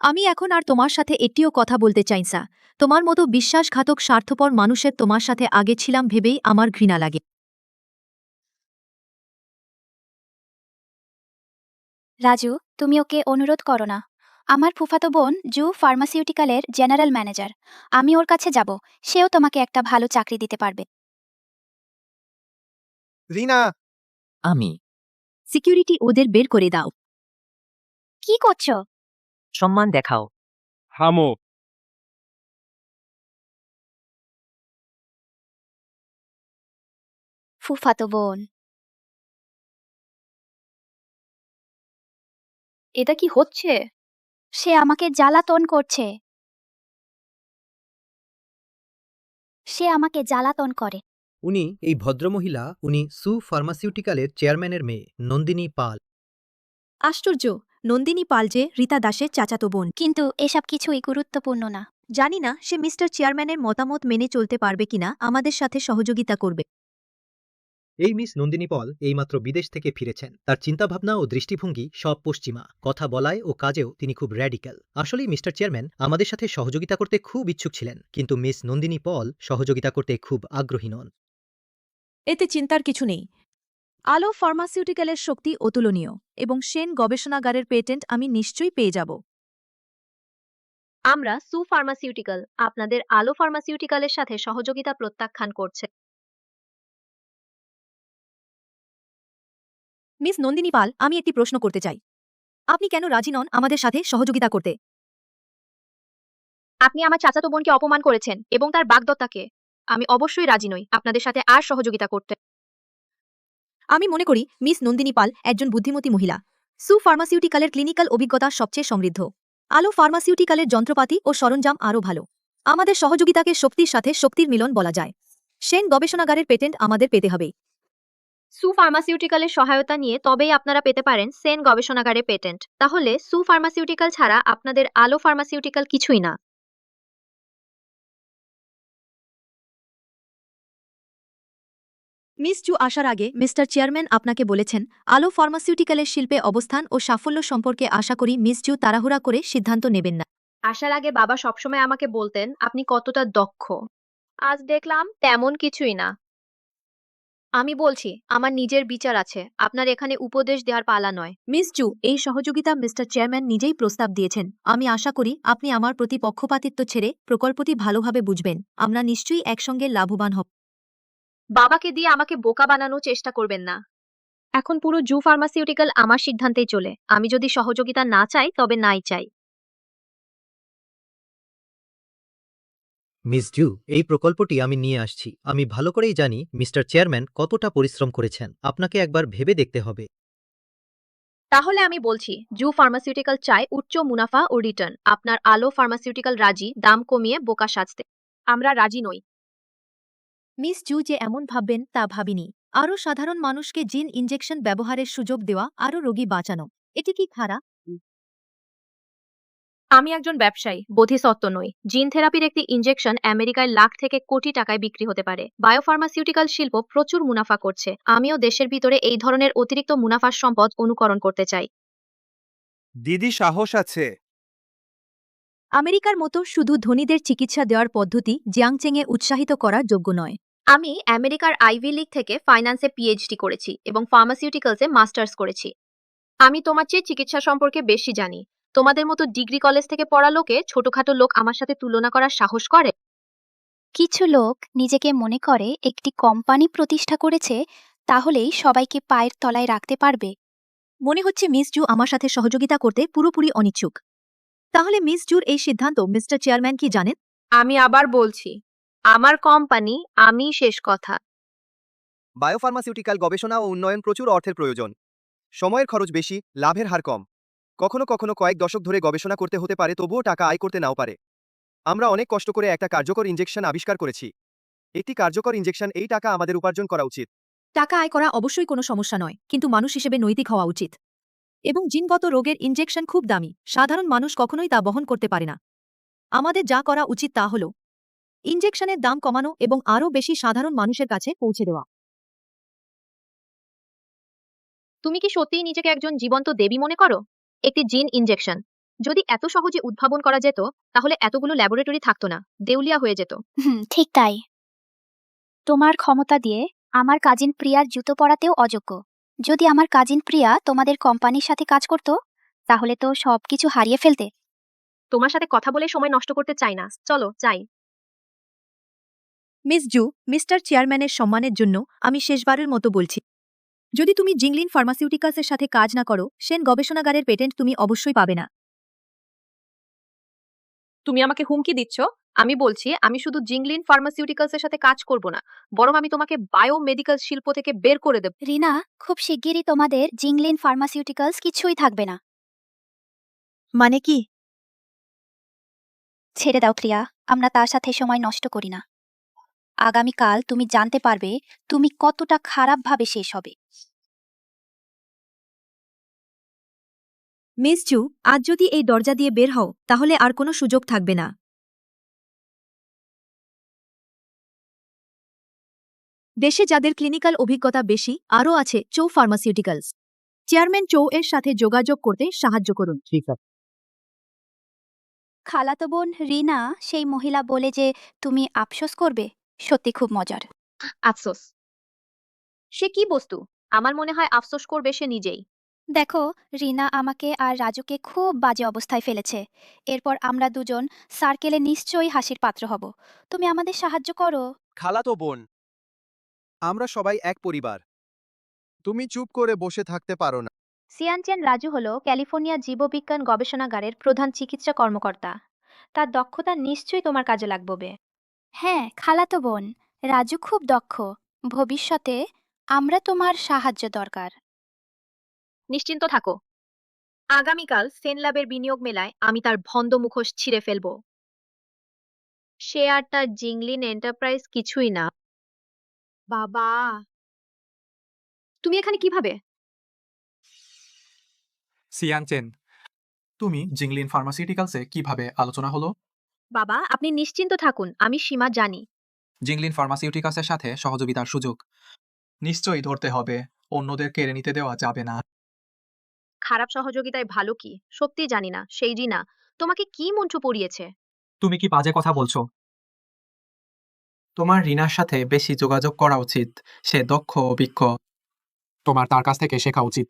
আমি এখন আর তোমার সাথে একটিও কথা বলতে চাই না। তোমার মতো বিশ্বাসঘাতক স্বার্থপর মানুষের তোমার সাথে আগে ছিলাম ভেবেই আমার ঘৃণা লাগে। রাজু, তুমি ওকে অনুরোধ করো না। আমার ফুফাতো বোন জু ফার্মাসিউটিক্যালের জেনারেল ম্যানেজার। আমি ওর কাছে যাব, সেও তোমাকে একটা ভালো চাকরি দিতে পারবে। রিনা, আমি সিকিউরিটি ওদের বের করে দাও। কি করছো? সম্মান দেখাও। থামো। ফুফাতো বোন। এটা কি হচ্ছে? সে আমাকে জ্বালাতন করছে। সে আমাকে জ্বালাতন করে। উনি এই ভদ্রমহিলা, উনি সু ফার্মাসিউটিক্যালের চেয়ারম্যানের মেয়ে নন্দিনী পাল। আশ্চর্য, নন্দিনী পাল যে রীতা দাসের চাচাতো বোন। কিন্তু এসব কিছুই গুরুত্বপূর্ণ না। জানি না সে মিস্টার চেয়ারম্যানের মতামত মেনে চলতে পারবে কিনা, আমাদের সাথে সহযোগিতা করবে। এই মিস নন্দিনী পল এইমাত্র বিদেশ থেকে ফিরেছেন। তার চিন্তাভাবনা ও দৃষ্টিভঙ্গি সব পশ্চিমা। কথা বলায় ও কাজেও তিনি খুব র্যাডিক্যাল। আসলেই মিস্টার চেয়ারম্যান আমাদের সাথে সহযোগিতা করতে খুব ইচ্ছুক ছিলেন, কিন্তু মিস নন্দিনী পল সহযোগিতা করতে খুব আগ্রহী নন। এতে চিন্তার কিছু নেই। আলো ফার্মাসিউটিক্যালের শক্তি অতুলনীয় এবং সেন গবেষণাগারের পেটেন্ট আমি নিশ্চয়ই পেয়ে যাব। আমরা সু ফার্মাসিউটিক্যাল আপনাদের আলো ফার্মাসিউটিক্যালের সাথে সহযোগিতা প্রত্যাখ্যান করছে। মিস নন্দিনী পাল, আমি একটি প্রশ্ন করতে চাই। আপনি কেন রাজি নন আমাদের সাথে সহযোগিতা করতে? আপনি আমার চাচাতো বোনকে অপমান করেছেন এবং তার বাগদত্তাকে। আমি অবশ্যই রাজি নই আপনাদের সাথে আর সহযোগিতা করতে। আমি মনে করি মিস নন্দিনী পাল একজন বুদ্ধিমতী মহিলা। সু ফার্মাসিউটিক্যালের ক্লিনিক্যাল অভিজ্ঞতা সবচেয়ে সমৃদ্ধ। আলো ফার্মাসিউটিক্যালের যন্ত্রপাতি ও সরঞ্জাম আরও ভালো। আমাদের সহযোগিতাকে শক্তির সাথে শক্তির মিলন বলা যায়। সেন গবেষণাগারের পেটেন্ট আমাদের পেতে হবে। সু ফার্মাসিউটিক্যালের সহায়তা নিয়ে তবেই আপনারা পেতে পারেন সেন গবেষণাগারে পেটেন্ট। তাহলে সু ফার্মাসিউটিক্যাল ছাড়া আপনাদের আলো ফার্মাসিউটিক্যাল কিছুই না। মিস চু আসার আগে মিস্টার চেয়ারম্যান আপনাকে বলেছেন আলো ফার্মাসিউটিক্যালের শিল্পে অবস্থান ও সাফল্য সম্পর্কে আশা করি মিস চু তাড়াহুড়া করে সিদ্ধান্ত নেবেন না। আসার আগে বাবা সবসময় আমাকে বলতেন আপনি কতটা দক্ষ। আজ দেখলাম তেমন কিছুই না। আমি বলছি আমার নিজের বিচার আছে, আপনার এখানে উপদেশ দেওয়ার পালা নয়। মিস চু, এই সহযোগিতা মিস্টার চেয়ারম্যান নিজেই প্রস্তাব দিয়েছেন। আমি আশা করি আপনি আমার প্রতি পক্ষপাতিত্ব ছেড়ে প্রকল্পটি ভালোভাবে বুঝবেন। আমরা নিশ্চয়ই একসঙ্গে লাভবান হব। বাবাকে দিয়ে আমাকে বোকা বানানোর চেষ্টা করবেন না। এখন পুরো জু ফার্মাসিউটিক্যাল আমার সিদ্ধান্তেই চলে। আমি যদি সহযোগিতা না চাই তবে নাই চাই। মিস জু, এই প্রকল্পটি আমি নিয়ে আসছি। আমি ভালো করেই জানি মিস্টার চেয়ারম্যান কতটা পরিশ্রম করেছেন। আপনাকে একবার ভেবে দেখতে হবে। তাহলে আমি বলছি জু ফার্মাসিউটিক্যাল চায় উচ্চ মুনাফা ও রিটার্ন। আপনার আলো ফার্মাসিউটিক্যাল রাজি দাম কমিয়ে বোকা সাজতে। আমরা রাজি নই। মিস চু যে এমন ভাববেন তা ভাবিনি। আরও সাধারণ মানুষকে জিন ইনজেকশন ব্যবহারের সুযোগ দেওয়া, আরও রোগী বাঁচানো, এটি কি খারাপ? আমি একজন ব্যবসায়ী, বোধিসত্ত্ব নই। জিন থেরাপির একটি ইনজেকশন আমেরিকায় লাখ থেকে কোটি টাকায় বিক্রি হতে পারে। বায়োফার্মাসিউটিক্যাল শিল্প প্রচুর মুনাফা করছে। আমিও দেশের ভিতরে এই ধরনের অতিরিক্ত মুনাফার সম্পদ অনুকরণ করতে চাই। দিদি সাহস আছে। আমেরিকার মতো শুধু ধনীদের চিকিৎসা দেওয়ার পদ্ধতি জিয়াংচেংয়ে উৎসাহিত করার যোগ্য নয়। আমি আমেরিকার আইভি লিগ থেকে ফাইন্যান্সে পিএইচডি করেছি এবং ফার্মাসিউটিক্যালসে মাস্টার্স করেছি। আমি তোমার চেয়ে চিকিৎসা সম্পর্কে বেশি জানি। তোমাদের মতো ডিগ্রি কলেজ থেকে পড়া লোকে ছোটখাটো লোক আমার সাথে তুলনা করার সাহস করে? কিছু লোক নিজেকে মনে করে একটি কোম্পানি প্রতিষ্ঠা করেছে, তাহলেই সবাইকে পায়ের তলায় রাখতে পারবে। মনে হচ্ছে মিস জু আমার সাথে সহযোগিতা করতে পুরোপুরি অনিচ্ছুক। তাহলে মিস জুর এই সিদ্ধান্ত মিস্টার চেয়ারম্যান কি জানেন? আমি আবার বলছি, আমার কোম্পানি, আমি শেষ কথা। বায়োফার্মাসিউটিক্যাল গবেষণা ও উন্নয়ন প্রচুর অর্থের প্রয়োজন। সময়ের খরচ বেশি, লাভের হার কম। কখনো কখনো কয়েক দশক ধরে গবেষণা করতে হতে পারে, তবুও টাকা আয় করতে নাও পারে। আমরা অনেক কষ্ট করে একটা কার্যকর ইনজেকশন আবিষ্কার করেছি। একটি কার্যকর ইনজেকশন, এই টাকা আমাদের উপার্জন করা উচিত। টাকা আয় করা অবশ্যই কোনো সমস্যা নয়, কিন্তু মানুষ হিসেবে নৈতিক হওয়া উচিত। এবং জিনগত রোগের ইনজেকশন খুব দামি, সাধারণ মানুষ কখনোই তা বহন করতে পারে না। আমাদের যা করা উচিত তা হল ইনজেকশনের দাম কমানো এবং আরও বেশি সাধারণ মানুষের কাছে পৌঁছে দেওয়া। তুমি কি সত্যিই নিজেকে একজন জীবন্ত দেবী মনে করো? একটি জিন ইনজেকশন যদি এত সহজে উদ্ভাবন করা যেত, তাহলে এতগুলো ল্যাবরেটরি থাকতো না, দেউলিয়া হয়ে যেত। ঠিক তাই। তোমার ক্ষমতা দিয়ে আমার কাজিন প্রিয়ার জুতো পরাতেও অযোগ্য। যদি আমার কাজিন প্রিয়া তোমাদের কোম্পানির সাথে কাজ করত, তাহলে তো সবকিছু হারিয়ে ফেলতে। তোমার সাথে কথা বলে সময় নষ্ট করতে চাই না, চলো চাই। মিস জু, মিস্টার চেয়ারম্যানের সম্মানের জন্য আমি শেষবারের মতো বলছি, যদি তুমি জিংলিন ফার্মাসিউটিক্যালসের সাথে কাজ না করো, সেন গবেষণাগারের পেটেন্ট তুমি অবশ্যই পাবে না। তুমি আমাকে হুমকি দিচ্ছ? আমি বলছি আমি শুধু জিংলিন ফার্মাসিউটিক্যালসের সাথে কাজ করব না, বরং আমি তোমাকে বায়োমেডিক্যাল শিল্প থেকে বের করে দেব। রিনা, খুব শিগগিরই তোমাদের জিংলিন ফার্মাসিউটিক্যালস কিছুই থাকবে না। মানে কি? ছেড়ে দাও ক্রিয়া, আমরা তার সাথে সময় নষ্ট করি না। আগামীকাল তুমি জানতে পারবে তুমি কতটা খারাপভাবে শেষ হবে। মিস চু, আজ যদি এই দরজা দিয়ে বের হও তাহলে আর কোনো সুযোগ থাকবে না। দেশে যাদের ক্লিনিক্যাল অভিজ্ঞতা বেশি আরও আছে চৌ ফার্মাসিউটিক্যালস। চেয়ারম্যান চৌ এর সাথে যোগাযোগ করতে সাহায্য করুন। ঠিক আছে। খালাতো বোন রিনা সেই মহিলা বলে যে তুমি আফসোস করবে, সত্যি খুব মজার। আফসোস? সে কি বস্তু? আমার মনে হয় আফসোস করবে সে নিজেই। দেখো, রিনা আমাকে আর রাজুকে খুব বাজে অবস্থায় ফেলেছে। এরপর আমরা দুজন সার্কেলে নিশ্চয়ই হাসির পাত্র হব। তুমি আমাদের সাহায্য করো। খালাতো বোন, আমরা সবাই এক পরিবার। তুমি চুপ করে বসে থাকতে পারো না। সিয়ানচেন রাজু হল ক্যালিফোর্নিয়া জীববিজ্ঞান গবেষণাগারের প্রধান চিকিৎসা কর্মকর্তা। তার দক্ষতা নিশ্চয়ই তোমার কাজে লাগবে। হ্যাঁ খালাতো বোন, রাজু খুব দক্ষ। ভবিষ্যতে আমরা তোমার সাহায্য দরকার। নিশ্চিন্ত থাকো, আগামীকাল সেন ল্যাবের বিনিয়োগ মেলায় আমি তার ভন্ড মুখোশ ছিঁড়ে ফেলব। সে আর তার জিংলিন এন্টারপ্রাইজ কিছুই না। বাবা, তুমি এখানে কিভাবে? সিয়ানচেন, তুমি জিংলিন ফার্মাসিউটিক্যালসে কিভাবে আলোচনা হলো? বাবা, আপনি নিশ্চিন্ত থাকুন, আমি সীমা জানি। জিংলিন ফার্মাসিউটিক্যালসের সাথে সহযোগিতার সুযোগ নিশ্চয়ই ধরতে হবে, অন্যদের কেড়ে নিতে দেওয়া যাবে না। খারাপ সহযোগিতায় ভালো কি সত্যি জানি না। সেই রিনা তোমাকে কি মন্ত্র পড়িয়েছে? তুমি কি বাজে কথা বলছো? তোমার রিনার সাথে বেশি যোগাযোগ করা উচিত। সে দক্ষ অভিজ্ঞ, তোমার তার কাছ থেকে শেখা উচিত।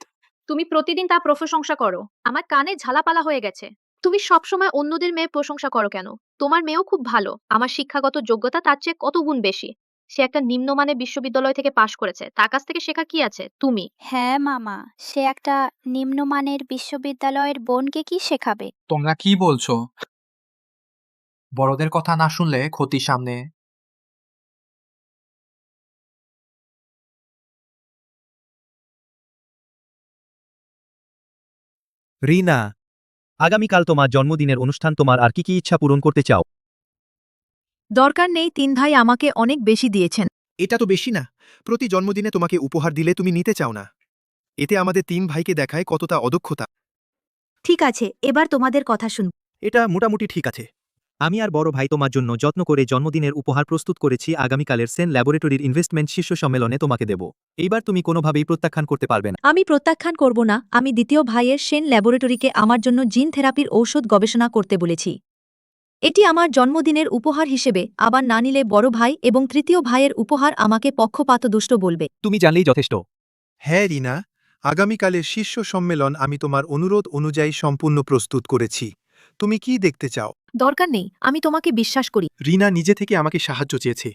তুমি প্রতিদিন তার প্রশংসা করো, আমার কানে ঝালাপালা হয়ে গেছে। তুমি সবসময় অন্যদের মেয়ে প্রশংসা করো কেন? তোমার মেয়েও খুব ভালো, আমার শিক্ষাগত যোগ্যতা তার চেয়ে কত গুণ বেশি। সে একটা নিম্নমানের বিশ্ববিদ্যালয় থেকে পাশ করেছে, তার কাছ থেকে শেখা কি আছে? তুমি। হ্যাঁ মামা, সে একটা নিম্নমানের বিশ্ববিদ্যালয়ের বোনকে কি শেখাবে? তোমরা কি বলছো? বড়দের কথা না শুনলে ক্ষতি সামনে। রিনা, আগামীকাল তোমার জন্মদিনের অনুষ্ঠান, তোমার আর কি কি ইচ্ছা পূরণ করতে চাও? দরকার নেই, 3 ভাই আমাকে অনেক বেশি দিয়েছেন। এটা তো বেশি না? প্রতি জন্মদিনে তোমাকে উপহার দিলে তুমি নিতে চাও না। এতে আমাদের 3 ভাইকে দেখায় কতটা অদক্ষতা। ঠিক আছে, এবার তোমাদের কথা শুন। এটা মোটামুটি ঠিক আছে। আমি আর বড় ভাই তোমার জন্য যত্ন করে জন্মদিনের উপহার প্রস্তুত করেছি। আগামীকালের সেন ল্যাবরেটরির ইনভেস্টমেন্ট শীর্ষ সম্মেলনে তোমাকে দেব। এইবার তুমি কোনোভাবেই প্রত্যাখ্যান করতে পারবে না। আমি প্রত্যাখ্যান করব না। আমি দ্বিতীয় ভাইয়ের সেন ল্যাবরেটরিকে আমার জন্য জিন থেরাপির ঔষধ গবেষণা করতে বলেছি। এটি আমার জন্মদিনের উপহার হিসেবে, আবার না নিলে বড় ভাই এবং তৃতীয় ভাইয়ের উপহার আমাকে পক্ষপাতদুষ্ট বলবে। তুমি জানলেই যথেষ্ট। হ্যাঁ রিনা, আগামীকালের শীর্ষ সম্মেলন আমি তোমার অনুরোধ অনুযায়ী সম্পূর্ণ প্রস্তুত করেছি। তুমি কি দেখতে চাও? দরকার নেই, আমি তোমাকে বিশ্বাস করি। রিনা নিজে থেকে আমাকে সাহায্য চেয়েছে।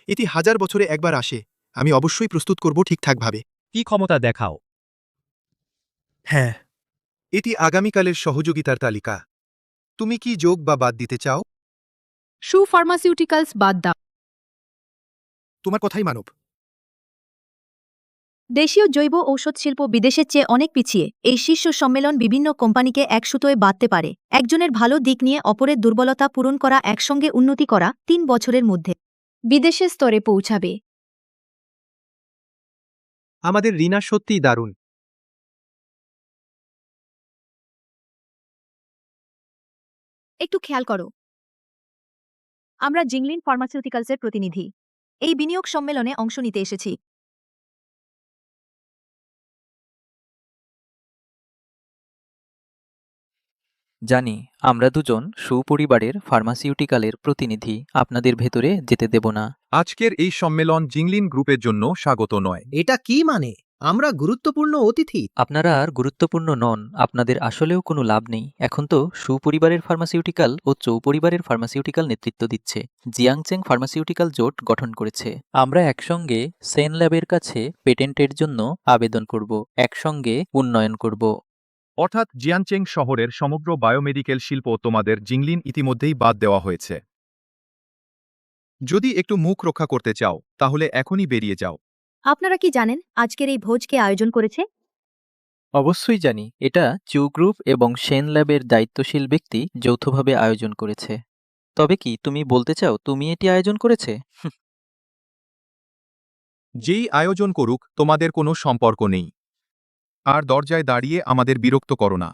এটি 1000 বছরে একবার আসে। আমি অবশ্যই প্রস্তুত করব ঠিকঠাকভাবে। কি ক্ষমতা দেখাও? হ্যাঁ, এটি আগামীকালের সহযোগিতার তালিকা। তুমি কি যোগ বা বাদ দিতে চাও? শু ফার্মাসিউটিক্যালস বাদ দাও। তোমার কথাই মানব। দেশীয় জৈব ঔষধ শিল্প বিদেশের চেয়ে অনেক পিছিয়ে। এই শীর্ষ সম্মেলন বিভিন্ন কোম্পানিকে এক সুতোয় বাঁধতে পারে। একজনের ভালো দিক নিয়ে অপরের দুর্বলতা পূরণ করা, একসঙ্গে উন্নতি করা, 3 বছরের মধ্যে বিদেশের স্তরে পৌঁছাবে। আমাদের রিনা সত্যিই দারুণ। একটু খেয়াল করো, আমরা জিংলিন ফার্মাসিউটিক্যালসের প্রতিনিধি। এই বিনিয়োগ সম্মেলনে অংশ নিতে এসেছি। জানি আমরা দুজন সুপরিবারের ফার্মাসিউটিক্যালের প্রতিনিধি আপনাদের ভেতরে যেতে দেব না। আজকের এই সম্মেলন জিংলিন গ্রুপের জন্য স্বাগত নয়। এটা কি মানে? আমরা গুরুত্বপূর্ণ অতিথি। আপনারা আর গুরুত্বপূর্ণ নন, আপনাদের আসলেও কোনো লাভ নেই। এখন তো সুপরিবারের ফার্মাসিউটিক্যাল ও চৌপরিবারের ফার্মাসিউটিক্যাল নেতৃত্ব দিচ্ছে। জিয়াংচেং ফার্মাসিউটিক্যাল জোট গঠন করেছে। আমরা একসঙ্গে সেন ল্যাবের কাছে পেটেন্টের জন্য আবেদন করব, একসঙ্গে উন্নয়ন করব। অর্থাৎ জিয়ানচেং শহরের সমগ্র বায়োমেডিক্যাল শিল্প তোমাদের জিংলিন ইতিমধ্যেই বাদ দেওয়া হয়েছে। যদি একটু মুখ রক্ষা করতে চাও তাহলে এখনই বেরিয়ে যাও। আপনারা কি জানেন আজকের এই ভোজ কে আয়োজন করেছে? অবশ্যই জানি, এটা চু গ্রুপ এবং সেন ল্যাবের দায়িত্বশীল ব্যক্তি যৌথভাবে আয়োজন করেছে। তবে কি তুমি বলতে চাও তুমি এটি আয়োজন করেছে? যেই আয়োজন করুক তোমাদের কোনো সম্পর্ক নেই। আর দরজায় দাঁড়িয়ে আমাদের বিরক্ত করো না।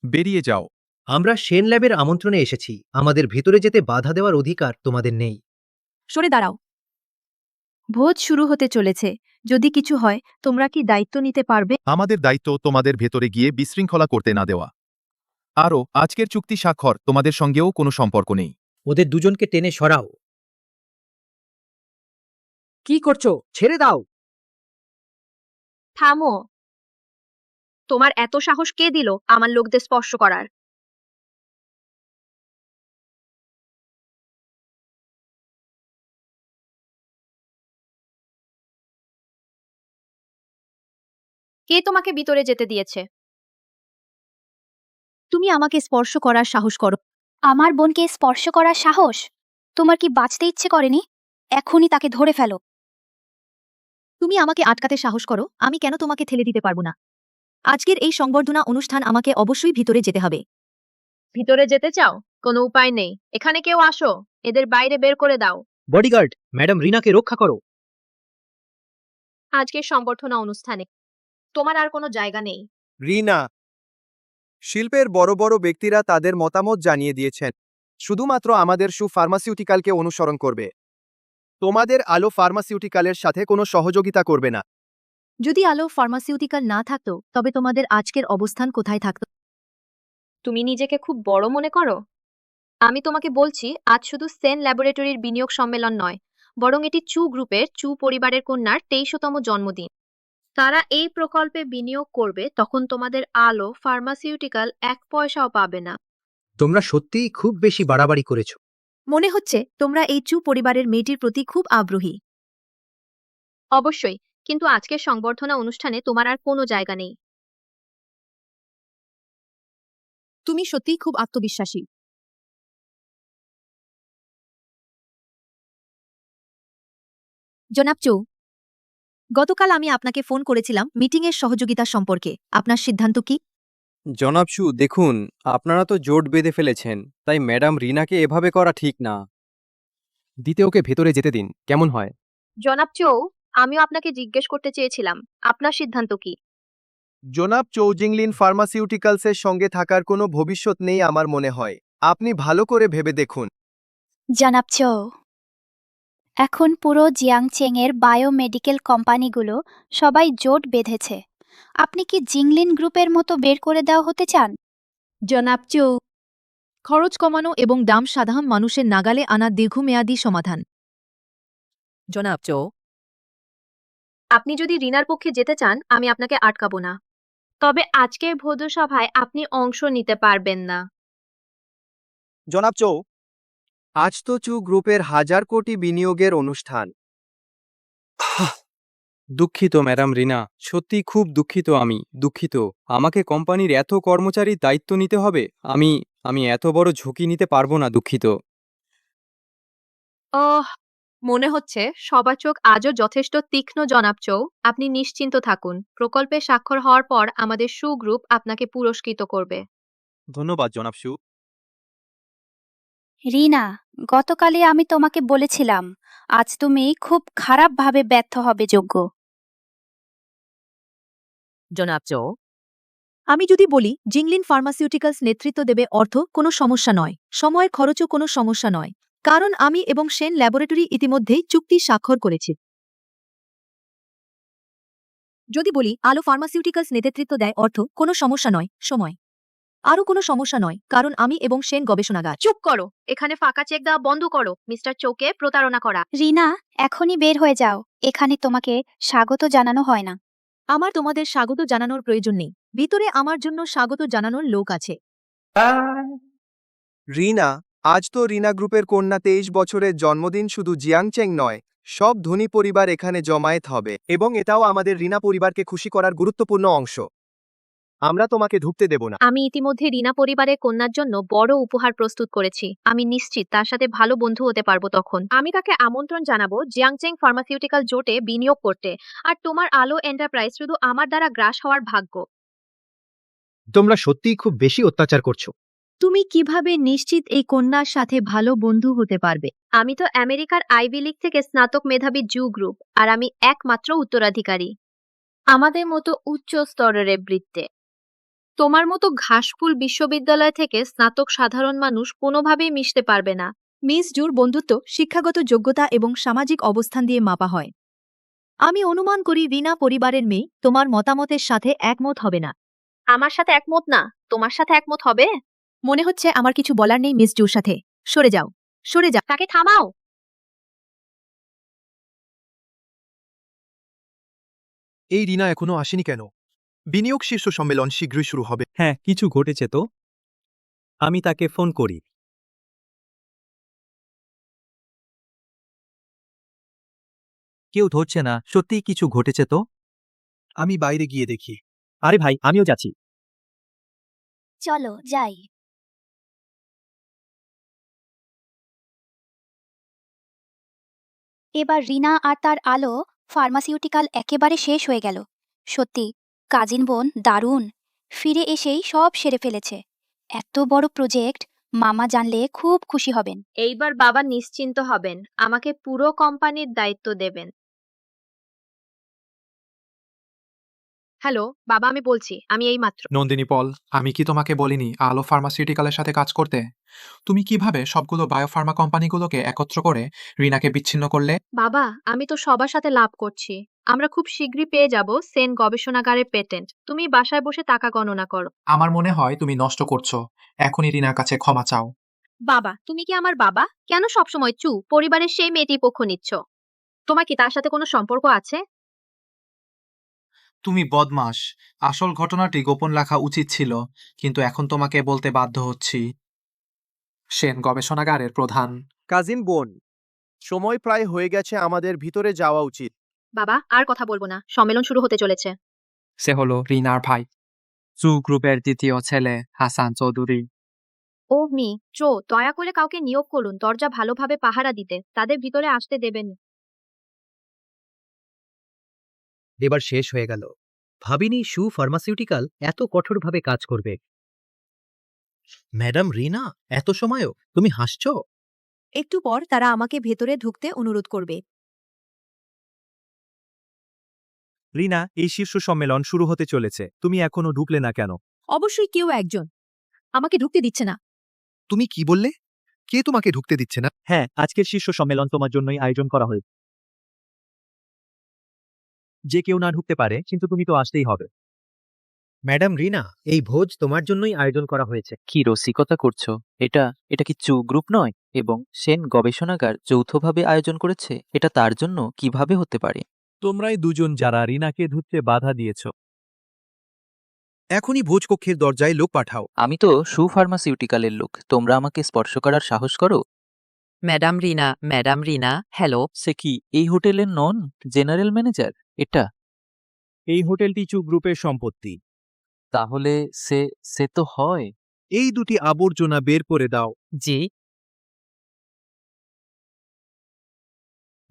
বেরিয়ে যাও। আমরা শেন ল্যাবের আমন্ত্রণে এসেছি, আমাদের ভেতরে যেতে বাধা দেওয়ার অধিকার তোমাদের নেই। সরে দাঁড়াও। ভোজ শুরু হতে চলেছে, যদি কিছু হয় তোমরা কি দায়িত্ব নিতে পারবে? আমাদের দায়িত্ব তোমাদের ভেতরে গিয়ে বিশৃঙ্খলা করতে না দেওয়া। আরও আজকের চুক্তি স্বাক্ষর তোমাদের সঙ্গেও কোনো সম্পর্ক নেই। ওদের দুজনকে টেনে সরাও। কি করছো? ছেড়ে দাও। থামো। তোমার এত সাহস কে দিল আমার লোকদের স্পর্শ করার? কে তোমাকে ভিতরে যেতে দিয়েছে? তুমি আমাকে স্পর্শ করার সাহস করো? আমার বোনকে স্পর্শ করার সাহস? তোমার কি বাঁচতে ইচ্ছে করেনি? এখনই তাকে ধরে ফেলো। তুমি আমাকে আটকাতে সাহস করো, আমি কেন তোমাকে ঠেলে দিতে পারবো না? আজকের এই সংবর্ধনা অনুষ্ঠান আমাকে অবশ্যই ভিতরে যেতে হবে। ভিতরে যেতে চাও? কোনো উপায় নেই। এখানে কেউ আসো, এদের বাইরে বের করে দাও। বডিগার্ড, ম্যাডাম রিনাকে রক্ষা করো। আজকের সংবর্ধনা অনুষ্ঠানে তোমার আর কোনো জায়গা নেই। রিনা, শিল্পের বড় বড় ব্যক্তিরা তাদের মতামত জানিয়ে দিয়েছেন শুধুমাত্র আমাদের ফার্মাসিউটিক্যালকে অনুসরণ করবে। তোমাদের আলো ফার্মাসিউটিক্যালের সাথে কোনো সহযোগিতা করবে না। যদি আলো ফার্মাসিউটিক্যাল না থাকতো তবে তোমাদের আজকের অবস্থান কোথায় থাকতো? তুমি নিজেকে খুব বড় মনে করো? আমি তোমাকে বলছি, আজ শুধু সেন ল্যাবরেটরির বিনিয়োগ সম্মেলন নয়, বরং এটি চু গ্রুপের চু পরিবারের কন্যার 23তম জন্মদিন। তারা এই প্রকল্পে বিনিয়োগ করবে, তখন তোমাদের আলো ফার্মাসিউটিক্যাল 1 পয়সাও পাবে না। তোমরা সত্যিই খুব বেশি বাড়াবাড়ি করেছো। মনে হচ্ছে তোমরা এই চু পরিবারের মেয়েটির প্রতি খুব আগ্রহী। অবশ্যই, কিন্তু আজকের সংবর্ধনা অনুষ্ঠানে তোমার আর কোনো জায়গা নেই। তুমি সত্যিই খুব আত্মবিশ্বাসী। জনাব চৌ, গতকাল আমি আপনাকে ফোন করেছিলাম মিটিংয়ের সহযোগিতা সম্পর্কে। আপনার সিদ্ধান্ত কি? জনাব শু, দেখুন, আপনারা তো জোট বেঁধে ফেলেছেন, তাই ম্যাডাম রিনাকে এভাবে করা ঠিক না। দিতে ওকে ভেতরে যেতে দিন, কেমন হয়? জনাব চৌ, আমিও আপনাকে জিজ্ঞেস করতে চেয়েছিলাম, আপনার সিদ্ধান্ত কি? জনাব চৌজিংলিন ফার্মাসিউটিক্যালসের সঙ্গে থাকার কোনো ভবিষ্যৎ নেই আমার মনে হয়। আপনি ভালো করে ভেবে দেখুন। জনাব চৌ, এখন পুরো জিয়াংচেংয়ের বায়োমেডিকেল কোম্পানিগুলো সবাই জোট বেঁধেছে। আপনি কি জিংলিন গ্রুপের মতো বের করে দেওয়া হতে চান? জনাব চৌ, খরচ কমানো এবং দাম সাধারণ মানুষের নাগালে আনা দীর্ঘমেয়াদী সমাধান। জনাব চৌ, আপনি যদি রিনার পক্ষে যেতে চান আমি আপনাকে আটকাবো না, তবে আজকের ভোজসভায় আপনি অংশ নিতে পারবেন না। জনাব চৌ, আজ তো চু গ্রুপের 1000 কোটি বিনিয়োগের অনুষ্ঠান। দুঃখিত ম্যাডাম রিনা, সত্যি খুব দুঃখিত। আমি দুঃখিত। আমাকে কোম্পানির এত কর্মচারীর দায়িত্ব নিতে হবে। আমি এত বড় ঝুঁকি নিতে পারবো না, দুঃখিত। মনে হচ্ছে সবার চোখ আজও যথেষ্ট তীক্ষ্ণ। জনাব চৌ, আপনি নিশ্চিন্ত থাকুন, প্রকল্পে স্বাক্ষর হওয়ার পর আমাদের সু গ্রুপ আপনাকে পুরস্কৃত করবে। ধন্যবাদ জনাব শু। রিনা, গতকালই আমি তোমাকে বলেছিলাম আজ তুমি খুব খারাপভাবে ব্যর্থ হবে যোগ্য। জনাব চৌ, আমি যদি বলি জিংলিন ফার্মাসিউটিক্যালস নেতৃত্ব দেবে, অর্থ কোনো সমস্যা নয়, সময়ের খরচও কোনো সমস্যা নয়, কারণ আমি এবং সেন ল্যাবরেটরি ইতিমধ্যেই চুক্তি স্বাক্ষর করেছি। যদি বলি আলো ফার্মাসিউটিক্যালস নেতৃত্ব দেয়, অর্থ কোনো সমস্যা নয়, সময় আরও কোনো সমস্যা নয়, কারণ আমি এবং সেন গবেষণাগার। চুপ করো, এখানে ফাঁকা চেক দেওয়া বন্ধ করো। মিস্টার চৌকে প্রতারণা করা। রিনা, এখনই বের হয়ে যাও, এখানে তোমাকে স্বাগত জানানো হয় না। আমার তোমাদের স্বাগত জানানোর প্রয়োজন নেই, ভিতরে আমার জন্য স্বাগত জানানোর লোক আছে। রিনা, আজ তো রিনা গ্রুপের কন্যা 23 বছরের জন্মদিন। শুধু জিয়াংচেং নয়, সব ধনী পরিবার এখানে জমায়েত হবে এবং এটাও আমাদের রিনা পরিবারকে খুশি করার গুরুত্বপূর্ণ অংশ। আমরা তোমাকে ঢুকতে দেব না। আমি ইতিমধ্যে রিনা পরিবারের কন্যার জন্য বড় উপহার প্রস্তুত করেছি। আমি নিশ্চিত তার সাথে ভালো বন্ধু হতে পারবো তখন। আমি তাকে আমন্ত্রণ জানাবো জিয়াংচেং ফার্মাসিউটিক্যাল জোটে বিনিয়োগ করতে। আর তোমার আলো এন্টারপ্রাইজ শুধু আমার দ্বারা গ্রাস হওয়ার ভাগ্য। তোমরা সত্যিই খুব বেশি অত্যাচার করছো। তুমি কিভাবে নিশ্চিত এই কন্যার সাথে ভালো বন্ধু হতে পারবে? আমি তো আমেরিকার আইভি লীগ থেকে স্নাতক মেধাবী জু গ্রুপ, আর আমি একমাত্র উত্তরাধিকারী। আমাদের মতো উচ্চ স্তরের বৃত্তে। তোমার মতো ঘাসফুল বিশ্ববিদ্যালয় থেকে স্নাতক সাধারণ মানুষ কোনোভাবেই মিশতে পারবে না। মিস জুর বন্ধুত্ব শিক্ষাগত যোগ্যতা এবং সামাজিক অবস্থান দিয়ে মাপা হয়। আমি অনুমান করি রিনা পরিবারের মেয়ে তোমার মতামতের সাথে একমত হবে না। আমার সাথে একমত না, তোমার সাথে একমত হবে? মনে হচ্ছে আমার কিছু বলার নেই মিস জুর সাথে। সরে যাও, সরে যাও। তাকে থামাও। এই রিনা এখনো আসেনি কেন? বিনিয়োগ শীর্ষ সম্মেলন শীঘ্রই শুরু হবে। হ্যাঁ, কিছু ঘটেছে তো। আমি তাকে ফোন করি। কেউ ধরছে না। সত্যিই কিছু ঘটেছে তো। আমি বাইরে গিয়ে দেখি। আরে ভাই, আমিও যাচ্ছি। চলো যাই। এবার রিনা আর তার আলো ফার্মাসিউটিক্যাল একেবারে শেষ হয়ে গেল। সত্যি কাজিন বোন দারুণ, ফিরে এসেই সব সেরে ফেলেছে। এত বড় প্রজেক্ট মামা জানলে খুব খুশি হবেন। এইবার বাবা নিশ্চিন্ত হবেন, আমাকে পুরো কোম্পানির দায়িত্ব দেবেন। হ্যালো বাবা, আমি বলছি, আমি এই মাত্র। নন্দিনী পল, আমি কি তোমাকে বলিনি আলো ফার্মাসিউটিক্যালের সাথে কাজ করতে? তুমি কিভাবে সবগুলো বায়োফার্মা কোম্পানিগুলোকে একত্র করে রিনাকে বিচ্ছিন্ন করলে? বাবা, আমি তো সবার সাথে লাভ করছি। আমরা খুব শীঘ্রই পেয়ে যাব সেন গবেষণাগারের পেটেন্ট। তুমি বাসায় বসে টাকা গণনা করো। আমার মনে হয় তুমি নষ্ট করছো। এখনই রিনার কাছে ক্ষমা চাও। বাবা, তুমি কি আমার বাবা? কেন সবসময় পরিবারের সেই মেয়েটির পক্ষ নিচ্ছ? তোমার কি তার সাথে কোনো সম্পর্ক আছে? তুমি বদমাশ। আসল ঘটনাটি গোপন রাখা উচিত ছিল, কিন্তু এখন তোমাকে বলতে বাধ্য হচ্ছি। সেন গবেষণাগারের প্রধান। কাজিন বোন, সময় প্রায় হয়ে গেছে, আমাদের ভিতরে যাওয়া উচিত। বাবা, আর কথা বলবো না, সম্মেলন শুরু হতে চলেছে। সে হলো রিনার ভাই, জু গ্রুপের দ্বিতীয় ছেলে হাসান চৌধুরী। ও দয়া করে কাউকে নিয়োগ করুন দরজা ভালোভাবে পাহারা দিতে। তাদের ভিতরে আসতে দেবেন। এবার শেষ হয়ে গেল। ভাবিনি শু ফার্মাসিউটিক্যাল এত কঠোরভাবে কাজ করবে। ম্যাডাম রিনা, এত সময়ও তুমি হাসছো? একটু পর তারা আমাকে ভেতরে ঢুকতে অনুরোধ করবে। রিনা, এই শীর্ষ সম্মেলন শুরু হতে চলেছে। তুমি এখনো ঢুকলে না কেন? অবশ্যই কেউ একজন আমাকে ঢুকতে দিচ্ছে না। তুমি কি বললে? কে তোমাকে ঢুকতে দিচ্ছে না? হ্যাঁ, আজকের শীর্ষ সম্মেলন তোমার জন্যই আয়োজন করা হয়েছে। যে কেউ না ঢুকতে পারে, কিন্তু তুমি তো আসতেই হবে। ম্যাডাম রিনা, এই ভোজ তোমার জন্যই আয়োজন করা হয়েছে। কি রসিকতা করছো? এটা এটা কি চু গ্রুপ নয়? এবং সেন গবেষণাগার যৌথভাবে আয়োজন করেছে। এটা তার জন্য কিভাবে হতে পারে? তোমরাই দুজন যারা রিনাকে ঢুকতে বাধা দিয়েছ। এখনই ভোজকক্ষের দরজায় লোক পাঠাও। আমি তো শু ফার্মাসিউটিক্যালের লোক। তোমরা আমাকে স্পর্শ করার সাহস করো? ম্যাডাম রিনা, হ্যালো। সে কি এই হোটেলের নন জেনারেল ম্যানেজার? এটা এই হোটেলটি চু গ্রুপের সম্পত্তি। তাহলে সে তো হয়। এই দুটি আবর্জনা বের করে দাও। জি।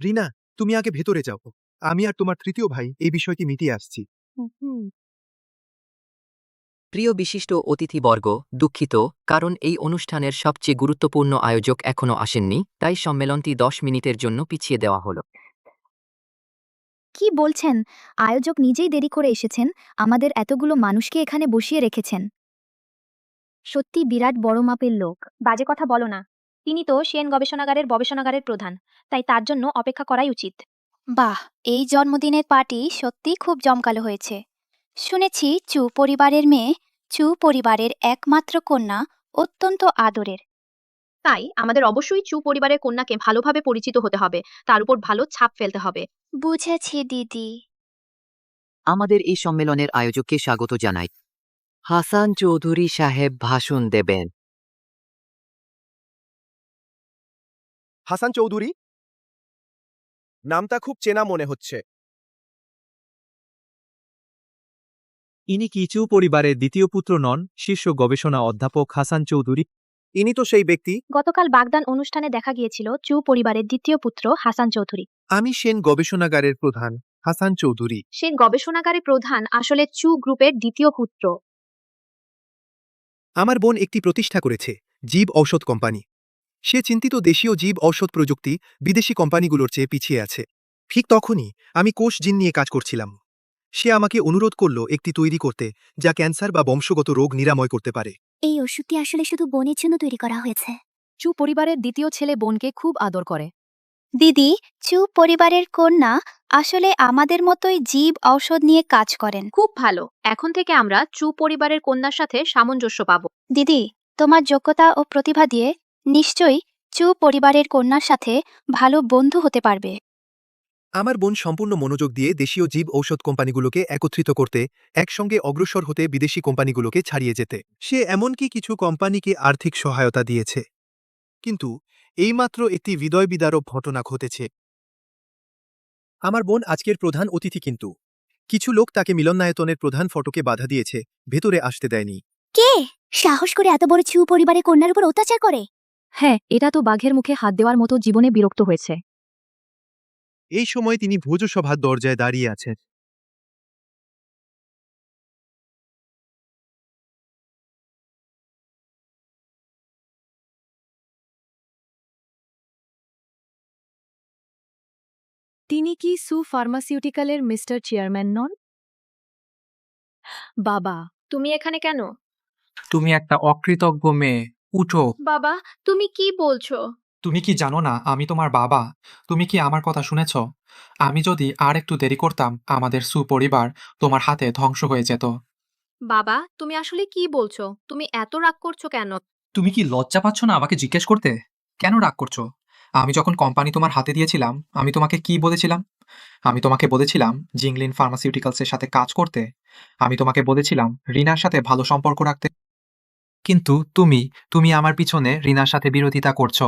রিনা, তুমি আগে ভেতরে যাও। আমি আর তোমার তৃতীয় ভাই এই বিষয়টি মিটিয়ে আসছি। প্রিয় বিশিষ্ট অতিথিবর্গ, দুঃখিত, কারণ এই অনুষ্ঠানের সবচেয়ে গুরুত্বপূর্ণ আয়োজক এখনো আসেননি, তাই সম্মেলনটি 10 মিনিটের জন্য পিছিয়ে দেওয়া হলো। কি বলছেন? আয়োজক নিজেই দেরি করে এসেছেন, আমাদের এতগুলো মানুষকে এখানে বসিয়ে রেখেছেন। সত্যি বিরাট বড় মাপের লোক। বাজে কথা বলো না। তিনি তো সেন গবেষণাগারের প্রধান, তাই তার জন্য অপেক্ষা করাই উচিত। বাহ, এই জন্মদিনের পার্টি সত্যিই খুব জমকালো হয়েছে। শুনেছি চু পরিবারের মেয়ে, চু পরিবারের একমাত্র কন্যা, অত্যন্ত আদরের। তাই আমাদের অবশ্যই পরিবারের কন্যাকে ভালোভাবে পরিচিত হতে হবে, তার উপর ভালো ছাপ ফেলতে হবে। বুঝেছি দিদি। আমাদের এই সম্মেলনের আয়োজককে স্বাগত জানাই। হাসান চৌধুরী সাহেব ভাষণ দেবেন। হাসান চৌধুরী, নামটা খুব চেনা মনে হচ্ছে। ইনি কি চু পরিবারের দ্বিতীয় পুত্র নন, শীর্ষ গবেষণা অধ্যাপক হাসান চৌধুরী? ইনি তো সেই ব্যক্তি। গতকাল বাগদান অনুষ্ঠানে দেখা গিয়েছিল চু পরিবারের দ্বিতীয় পুত্র হাসান চৌধুরী। আমি সেন গবেষণাগারের প্রধান হাসান চৌধুরী। সে গবেষণাগারের প্রধান আসলে চু গ্রুপের দ্বিতীয় পুত্র। আমার বোন একটি প্রতিষ্ঠা করেছে, জীব ঔষধ কোম্পানি। সে চিন্তিত দেশীয় জীব ঔষধ প্রযুক্তি বিদেশি কোম্পানিগুলোর চেয়ে পিছিয়ে আছে। ঠিক তখনই আমি কোষ জিন নিয়ে কাজ করছিলাম। সে আমাকে অনুরোধ করল একটি তৈরি করতে যা ক্যান্সার বা বংশগত রোগ নিরাময় করতে পারে। এই ওষুধটি আসলে শুধু বোনের জন্য তৈরি করা হয়েছে। চু পরিবারের দ্বিতীয় ছেলে বোনকে খুব আদর করে। দিদি, চু পরিবারের কন্যা আসলে আমাদের মতোই জীব ঔষধ নিয়ে কাজ করেন। খুব ভালো, এখন থেকে আমরা চু পরিবারের কন্যার সাথে সামঞ্জস্য পাব। দিদি, তোমার যোগ্যতা ও প্রতিভা দিয়ে নিশ্চয়ই চু পরিবারের কন্যার সাথে ভালো বন্ধু হতে পারবে। আমার বোন সম্পূর্ণ মনোযোগ দিয়ে দেশীয় জীব ঔষধ কোম্পানিগুলোকে একত্রিত করতে, একসঙ্গে অগ্রসর হতে বিদেশি কোম্পানিগুলোকে ছাড়িয়ে যেতে। সে এমনকি কিছু কোম্পানিকে আর্থিক সহায়তা দিয়েছে। কিন্তু এইমাত্র একটি হৃদয় বিদারক ঘটনা ঘটেছে। আমার বোন আজকের প্রধান অতিথি, কিন্তু কিছু লোক তাকে মিলনায়তনের প্রধান ফটকে বাধা দিয়েছে, ভেতরে আসতে দেয়নি। কে সাহস করে এত বড় চু পরিবারের কন্যার উপর অত্যাচার করে? হ্যাঁ, এটা তো বাঘের মুখে হাত দেওয়ার মতো জীবনে বিরক্ত হয়েছে। এই সময় তিনি ভোজসভার দরজায় দাঁড়িয়ে আছেন। তিনি কি সু ফার্মাসিউটিক্যালের মিস্টার চেয়ারম্যান নন? বাবা, তুমি এখানে কেন? তুমি একটা অকৃতজ্ঞ মেয়ে, উঠো। বাবা, তুমি কি বলছো? তুমি কি জানো না আমি তোমার বাবা? তুমি কি আমার কথা শুনেছ? আমি যদি আর একটু দেরি করতাম, আমাদের সুপরিবার তোমার হাতে ধ্বংস হয়ে যেত। বাবা, তুমি আসলে কি বলছো? তুমি এত রাগ করছো কেন? তুমি কি লজ্জা পাচ্ছ না আমাকে জিজ্ঞেস করতে? কেন রাগ করছো? আমি যখন কোম্পানি তোমার হাতে দিয়েছিলাম, আমি তোমাকে কি বলেছিলাম? আমি তোমাকে বলেছিলাম জিংলিন ফার্মাসিউটিক্যালসের সাথে কাজ করতে। আমি তোমাকে বলেছিলাম রিনার সাথে ভালো সম্পর্ক রাখতে। কিন্তু তুমি আমার পিছনে রিনার সাথে বিরোধিতা করছো।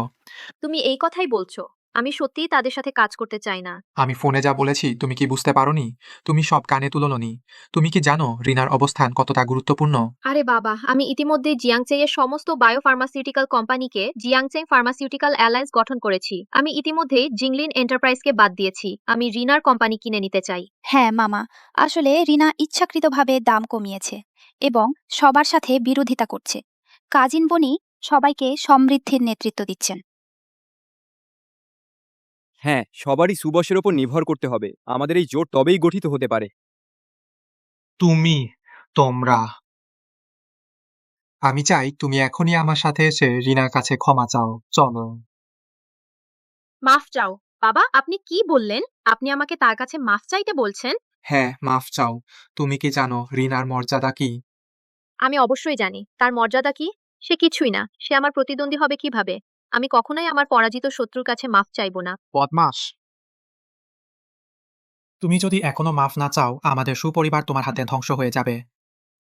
তুমি এই কথাই বলছো? আমি সত্যিই তাদের সাথে কাজ করতে চাই না। আমি ফোনে যা বলেছি তুমি কি বুঝতে পারোনি? তুমি সব কানে তুলোনি। তুমি কি জানো রিনার অবস্থান কতটা গুরুত্বপূর্ণ? আরে বাবা, আমি ইতিমধ্যে জিয়াংচেং এর সমস্ত বায়োফার্মাসিউটিক্যাল কোম্পানিকে জিয়াংচেং ফার্মাসিউটিক্যাল অ্যালায়েন্স গঠন করেছি। আমি ইতিমধ্যে জিংলিন এন্টারপ্রাইজকে বাদ দিয়েছি। আমি রিনার কোম্পানি কিনে নিতে চাই। হ্যাঁ মামা, আসলে রিনা ইচ্ছাকৃতভাবে দাম কমিয়েছে এবং সবার সাথে বিরোধিতা করছে। কাজিন বনি সবাইকে সমৃদ্ধির নেতৃত্ব দিচ্ছেন। হ্যাঁ, সবারই সুবসের ওপর নির্ভর করতে হবে। আমাদের এই জোট তবেই গঠিত হতে পারে। তোমরা আমি চাই তুমি এখনই আমার সাথে এসে রিনার কাছে ক্ষমা চাও। চলো। মাফ চাও? বাবা, আপনি কি বললেন? আপনি আমাকে তার কাছে মাফ চাইতে বলছেন? হ্যাঁ, মাফ চাও। তুমি কি জানো রিনার মর্যাদা কি? আমি অবশ্যই জানি তার মর্যাদা কি। সে কিছুই না, সে আমার প্রতিদ্বন্দ্বী হবে কিভাবে? আমি কখনোই আমার পরাজিত শত্রুর কাছে মাফ চাইব না। বদমাস! তুমি যদি এখনো মাফ না চাও, আমাদের সুপরিবার তোমার হাতে ধ্বংস হয়ে যাবে।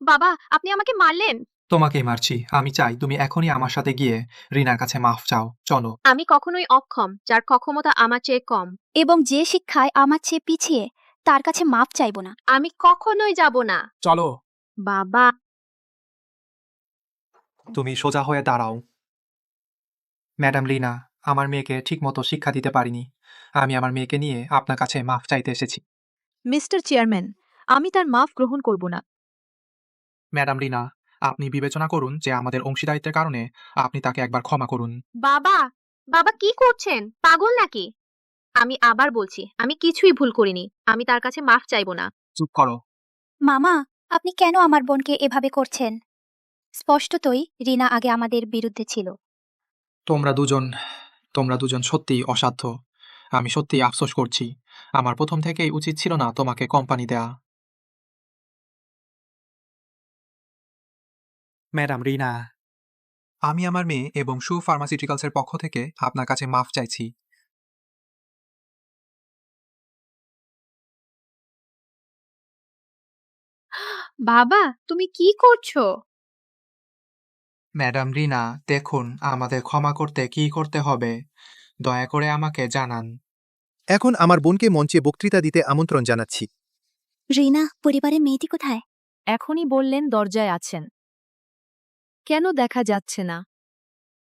বাবা, আপনি আমাকে মারলেন। তোমাকেই মারছি। আমি চাই তুমি এখনই আমার সাথে গিয়ে রিনার কাছে মাফ চাও। চলো। আমি কখনোই অক্ষম যার ক্ষমতা আমার চেয়ে কম। এবং যে শিক্ষায় আমার চেয়ে পিছিয়ে, তার কাছে মাপ চাইব না। আমি কখনোই যাব না। চলো। বাবা, তুমি সোজা হয়ে দাঁড়াও। ম্যাডাম রিনা, আমার মেয়েকে ঠিকমতো শিক্ষা দিতে পারিনি। আমি আমার মেয়েকে নিয়ে আপনার কাছে মাফ চাইতে এসেছি। মিস্টার চেয়ারম্যান, আমি তার মাফ গ্রহণ করব না। ম্যাডাম রিনা, আপনি বিবেচনা করুন যে আমাদের অংশীদারিত্বের কারণে আপনি তাকে একবার ক্ষমা করুন। বাবা, বাবা কি করছেন? পাগল নাকি? আমি আবার বলছি, আমি কিছুই ভুল করিনি। আমি তার কাছে মাফ চাইব না। চুপ করো। মামা, আপনি কেন আমার বোনকে এভাবে করছেন? স্পষ্টতই রিনা আগে আমাদের বিরুদ্ধে ছিল। তোমরা দুজন সত্যিই অসাধ্য। আমি সত্যিই আফসোস করছি। আমার প্রথম থেকেই উচিত ছিল না তোমাকে কোম্পানি দেয়া। ম্যাডাম রিনা, আমি আমার মেয়ে এবং সু ফার্মাসিউটিক্যালসের পক্ষ থেকে আপনার কাছে মাফ চাইছি। বাবা, তুমি কি করছো? ম্যাডাম রিনা, দেখুন আমাদের ক্ষমা করতে কি করতে হবে, দয়া করে আমাকে জানান। এখন আমার বোনকে মঞ্চে বক্তৃতা দিতে আমন্ত্রণ জানাচ্ছি। রিনা, পরিবারের মেয়েটি কোথায়? এখনই বললেন দরজায় আছেন। কেন দেখা যাচ্ছে না?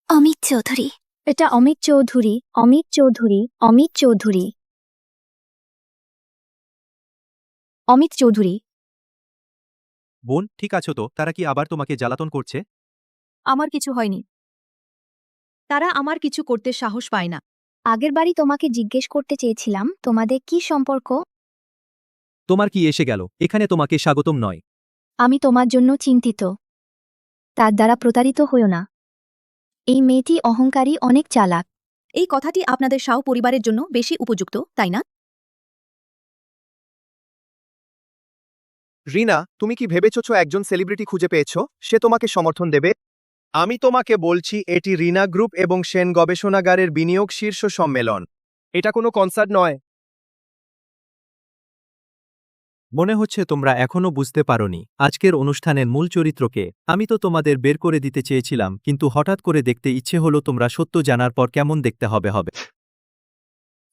অমিত চৌধুরী। এটা অমিত চৌধুরী, অমিত চৌধুরী, অমিত চৌধুরী। অমিত চৌধুরী, বোন, ঠিক আছো তো? তারা কি আবার তোমাকে জ্বালাতন করছে? আমার কিছু হয়নি। তারা আমার কিছু করতে সাহস পায় না। আগেরবারই তোমাকে জিজ্ঞেস করতে চেয়েছিলাম তোমাদের কি সম্পর্ক। তোমার কি এসে গেল? এখানে তোমাকে স্বাগতম নয়। আমি তোমার জন্য চিন্তিত। তার দ্বারা প্রতারিত হইও না। এই মেয়েটি অহংকারী, অনেক চালাক। এই কথাটি আপনাদের শাও পরিবারের জন্য বেশি উপযুক্ত, তাই না? রিনা, তুমি কি ভেবেছো একজন সেলিব্রিটি খুঁজে পেয়েছো, সে তোমাকে সমর্থন দেবে? আমি তোমাকে বলছি, এটি রিনা গ্রুপ এবং সেন গবেষণাগারের বিনিয়োগ শীর্ষ সম্মেলন। এটা কোনো কনসার্ট নয়। মনে হচ্ছে তোমরা এখনো বুঝতে পারোনি আজকের অনুষ্ঠানের মূল চরিত্রকে। আমি তো তোমাদের বের করে দিতে চেয়েছিলাম, কিন্তু হঠাৎ করে দেখতে ইচ্ছে হলো তোমরা সত্য জানার পর কেমন দেখতে হবে।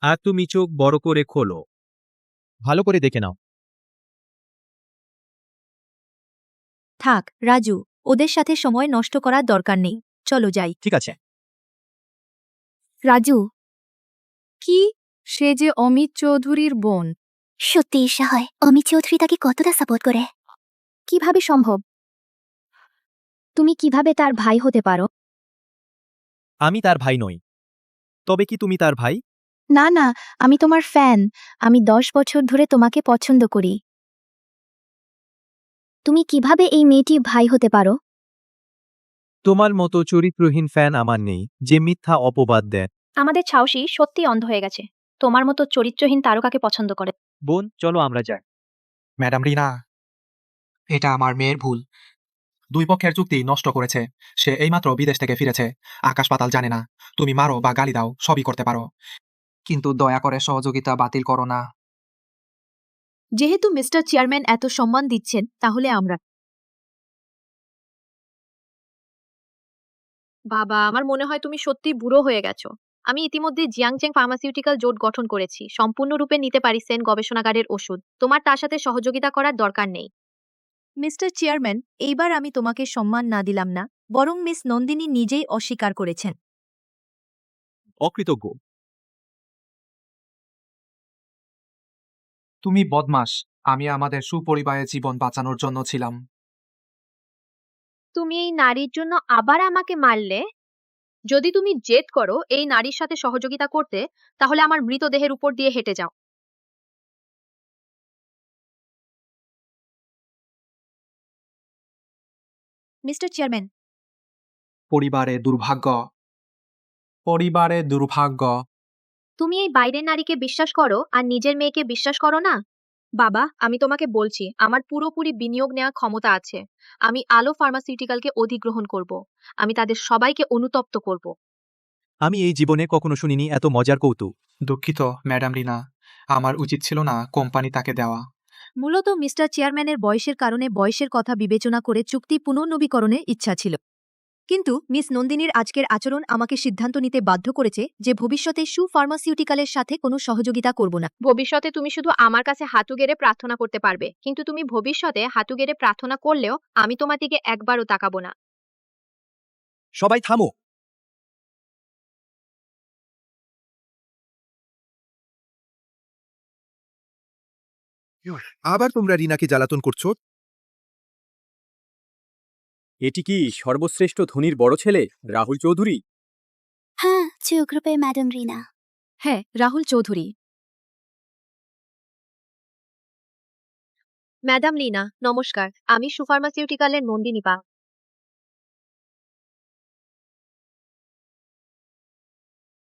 আর তুমি চোখ বড় করে খোলো, ভালো করে দেখে নাও। থাক রাজু, ওদের সাথে সময় নষ্ট করার দরকার নেই, চলো যাই। ঠিক আছে। রাজু, কি? সে যে অমিত চৌধুরীর বোন। সত্যি ঈর্ষা হয়। অমিত চৌধুরী তাকে কতটা সাপোর্ট করে। কিভাবে সম্ভব? তুমি কিভাবে তার ভাই হতে পারো? আমি তার ভাই নই। তবে কি তুমি তার ভাই? না না, আমি তোমার ফ্যান। আমি 10 বছর ধরে তোমাকে পছন্দ করি। তুমি কিভাবে এই মেয়েটির ভাই হতে পারো? তোমার মতো চরিত্রহীন ফ্যান আমার নেই, যে মিথ্যা অপবাদ দেয়। আমাদের ছাউসি সত্যি অন্ধ হয়ে গেছে, তোমার মতো চরিত্রহীন তারকাকে পছন্দ করে। বোন, চলো আমরা যাই। ম্যাডাম রিনা, এটা আমার মেয়ের ভুল। দুই পক্ষের চুক্তি নষ্ট করেছে। সে এইমাত্র বিদেশ থেকে ফিরেছে, আকাশ পাতাল জানে না। তুমি মারো বা গালি দাও, সবই করতে পারো, কিন্তু দয়া করে সহযোগিতা বাতিল করো না। যেহেতু মিস্টার চেয়ারম্যান এত সম্মান দিচ্ছেন, তাহলে আমরা। বাবা, আমার মনে হয় তুমি সত্যি বুড়ো হয়ে গেছো। আমি ইতিমধ্যে জিয়াংচেং ফার্মাসিউটিক্যাল জোট গঠন করেছি, সম্পূর্ণরূপে নিতে পারি সেন গবেষণাগারের ওষুধ। তোমার তার সাথে সহযোগিতা করার দরকার নেই। মিস্টার চেয়ারম্যান, এইবার আমি তোমাকে সম্মান না দিলাম না, বরং মিস নন্দিনী নিজেই অস্বীকার করেছেন। অকৃতজ্ঞ। তুমি বদমাস। আমি আমাদের সুপরিবারের জীবন বাঁচানোর জন্য ছিলাম। তুমি এই নারীর জন্য আবার আমাকে মারলে? যদি তুমি জেদ করো এই নারীর সাথে সহযোগিতা করতে, তাহলে আমার মৃতদেহের উপর দিয়ে হেঁটে যাও। মিস্টার চেয়ারম্যান, পরিবারে দুর্ভাগ্য। পরিবারে দুর্ভাগ্য। তুমি এই বাইরের নারীকে বিশ্বাস করো আর নিজের মেয়েকে বিশ্বাস করো না? বাবা, আমি তোমাকে বলছি, আমার পুরোপুরি বিনিয়োগ নেওয়ার ক্ষমতা আছে। আমি আলো ফার্মাসিউটিক্যালকে অধিগ্রহণ করব। আমি তাদের সবাইকে অনুতপ্ত করব। আমি এই জীবনে কখনো শুনিনি এত মজার কৌতুক। দুঃখিত ম্যাডাম রিনা, আমার উচিত ছিল না কোম্পানি তাকে দেওয়া। মূলত মিস্টার চেয়ারম্যানের বয়সের কারণে বয়সের কথা বিবেচনা করে চুক্তি পুনর্নবীকরণের ইচ্ছা ছিল। কিন্তু মিস নন্দিনীর আজকের আচরণ আমাকে সিদ্ধান্ত নিতে বাধ্য করেছে যে ভবিষ্যতে ফার্মাসিউটিক্যালের সাথে কোনো সহযোগিতা করব না। ভবিষ্যতে তুমি শুধু আমার কাছে হাঁটু গেড়ে প্রার্থনা করতে পারবে, কিন্তু তুমি ভবিষ্যতে হাঁটু গেড়ে প্রার্থনা করলেও আমি তোমার দিকে একবারও তাকাবো না। সবাই থামো। আবার তোমরা রিনাকে জ্বালাতন করছো? এটি কি সর্বশ্রেষ্ঠ ধনীর বড় ছেলে রাহুল চৌধুরী? হ্যাঁ, জিও গ্রুপের ম্যাডাম রিনা। হ্যাঁ, রাহুল চৌধুরী। ম্যাডাম লীনা, নমস্কার। আমি সুফার্মাসিউটিক্যালের নন্দিনী পা।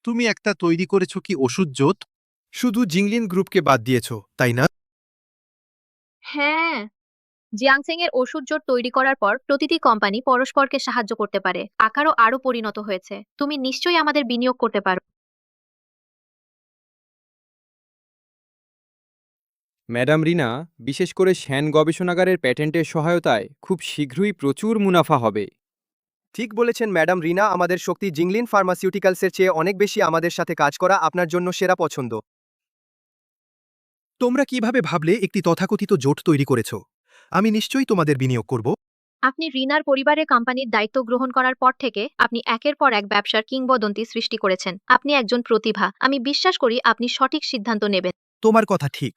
তুমি একটা তৈরি করেছো কি ওষুধ জোট? শুধু জিংলিন গ্রুপকে বাদ দিয়েছো, তাই না? হ্যাঁ, জিয়াংসেং এর ওষুধ জোট তৈরি করার পর প্রতিটি কোম্পানি পরস্পরকে সাহায্য করতে পারে, আকারও আরো পরিণত হয়েছে। তুমি নিশ্চয়ই আমাদের বিনিয়োগ করতে পারো। ম্যাডাম রিনা, বিশেষ করে শ্যান গবেষণাগারের প্যাটেন্টের সহায়তায় খুব শীঘ্রই প্রচুর মুনাফা হবে। ঠিক বলেছেন ম্যাডাম রিনা, আমাদের শক্তি জিংলিন ফার্মাসিউটিক্যালসের চেয়ে অনেক বেশি। আমাদের সাথে কাজ করা আপনার জন্য সেরা পছন্দ। তোমরা কিভাবে ভাবলে একটি তথাকথিত জোট তৈরি করেছো? আমি নিশ্চয়ই তোমাদের বিনিয়োগ করব। আপনি রিনার পরিবারের কোম্পানির দায়িত্ব গ্রহণ করার পর থেকে আপনি একের পর এক ব্যবসার কিংবদন্তি সৃষ্টি করেছেন। আপনি একজন প্রতিভা। আমি বিশ্বাস করি আপনি সঠিক সিদ্ধান্ত নেবেন। তোমার কথা ঠিক।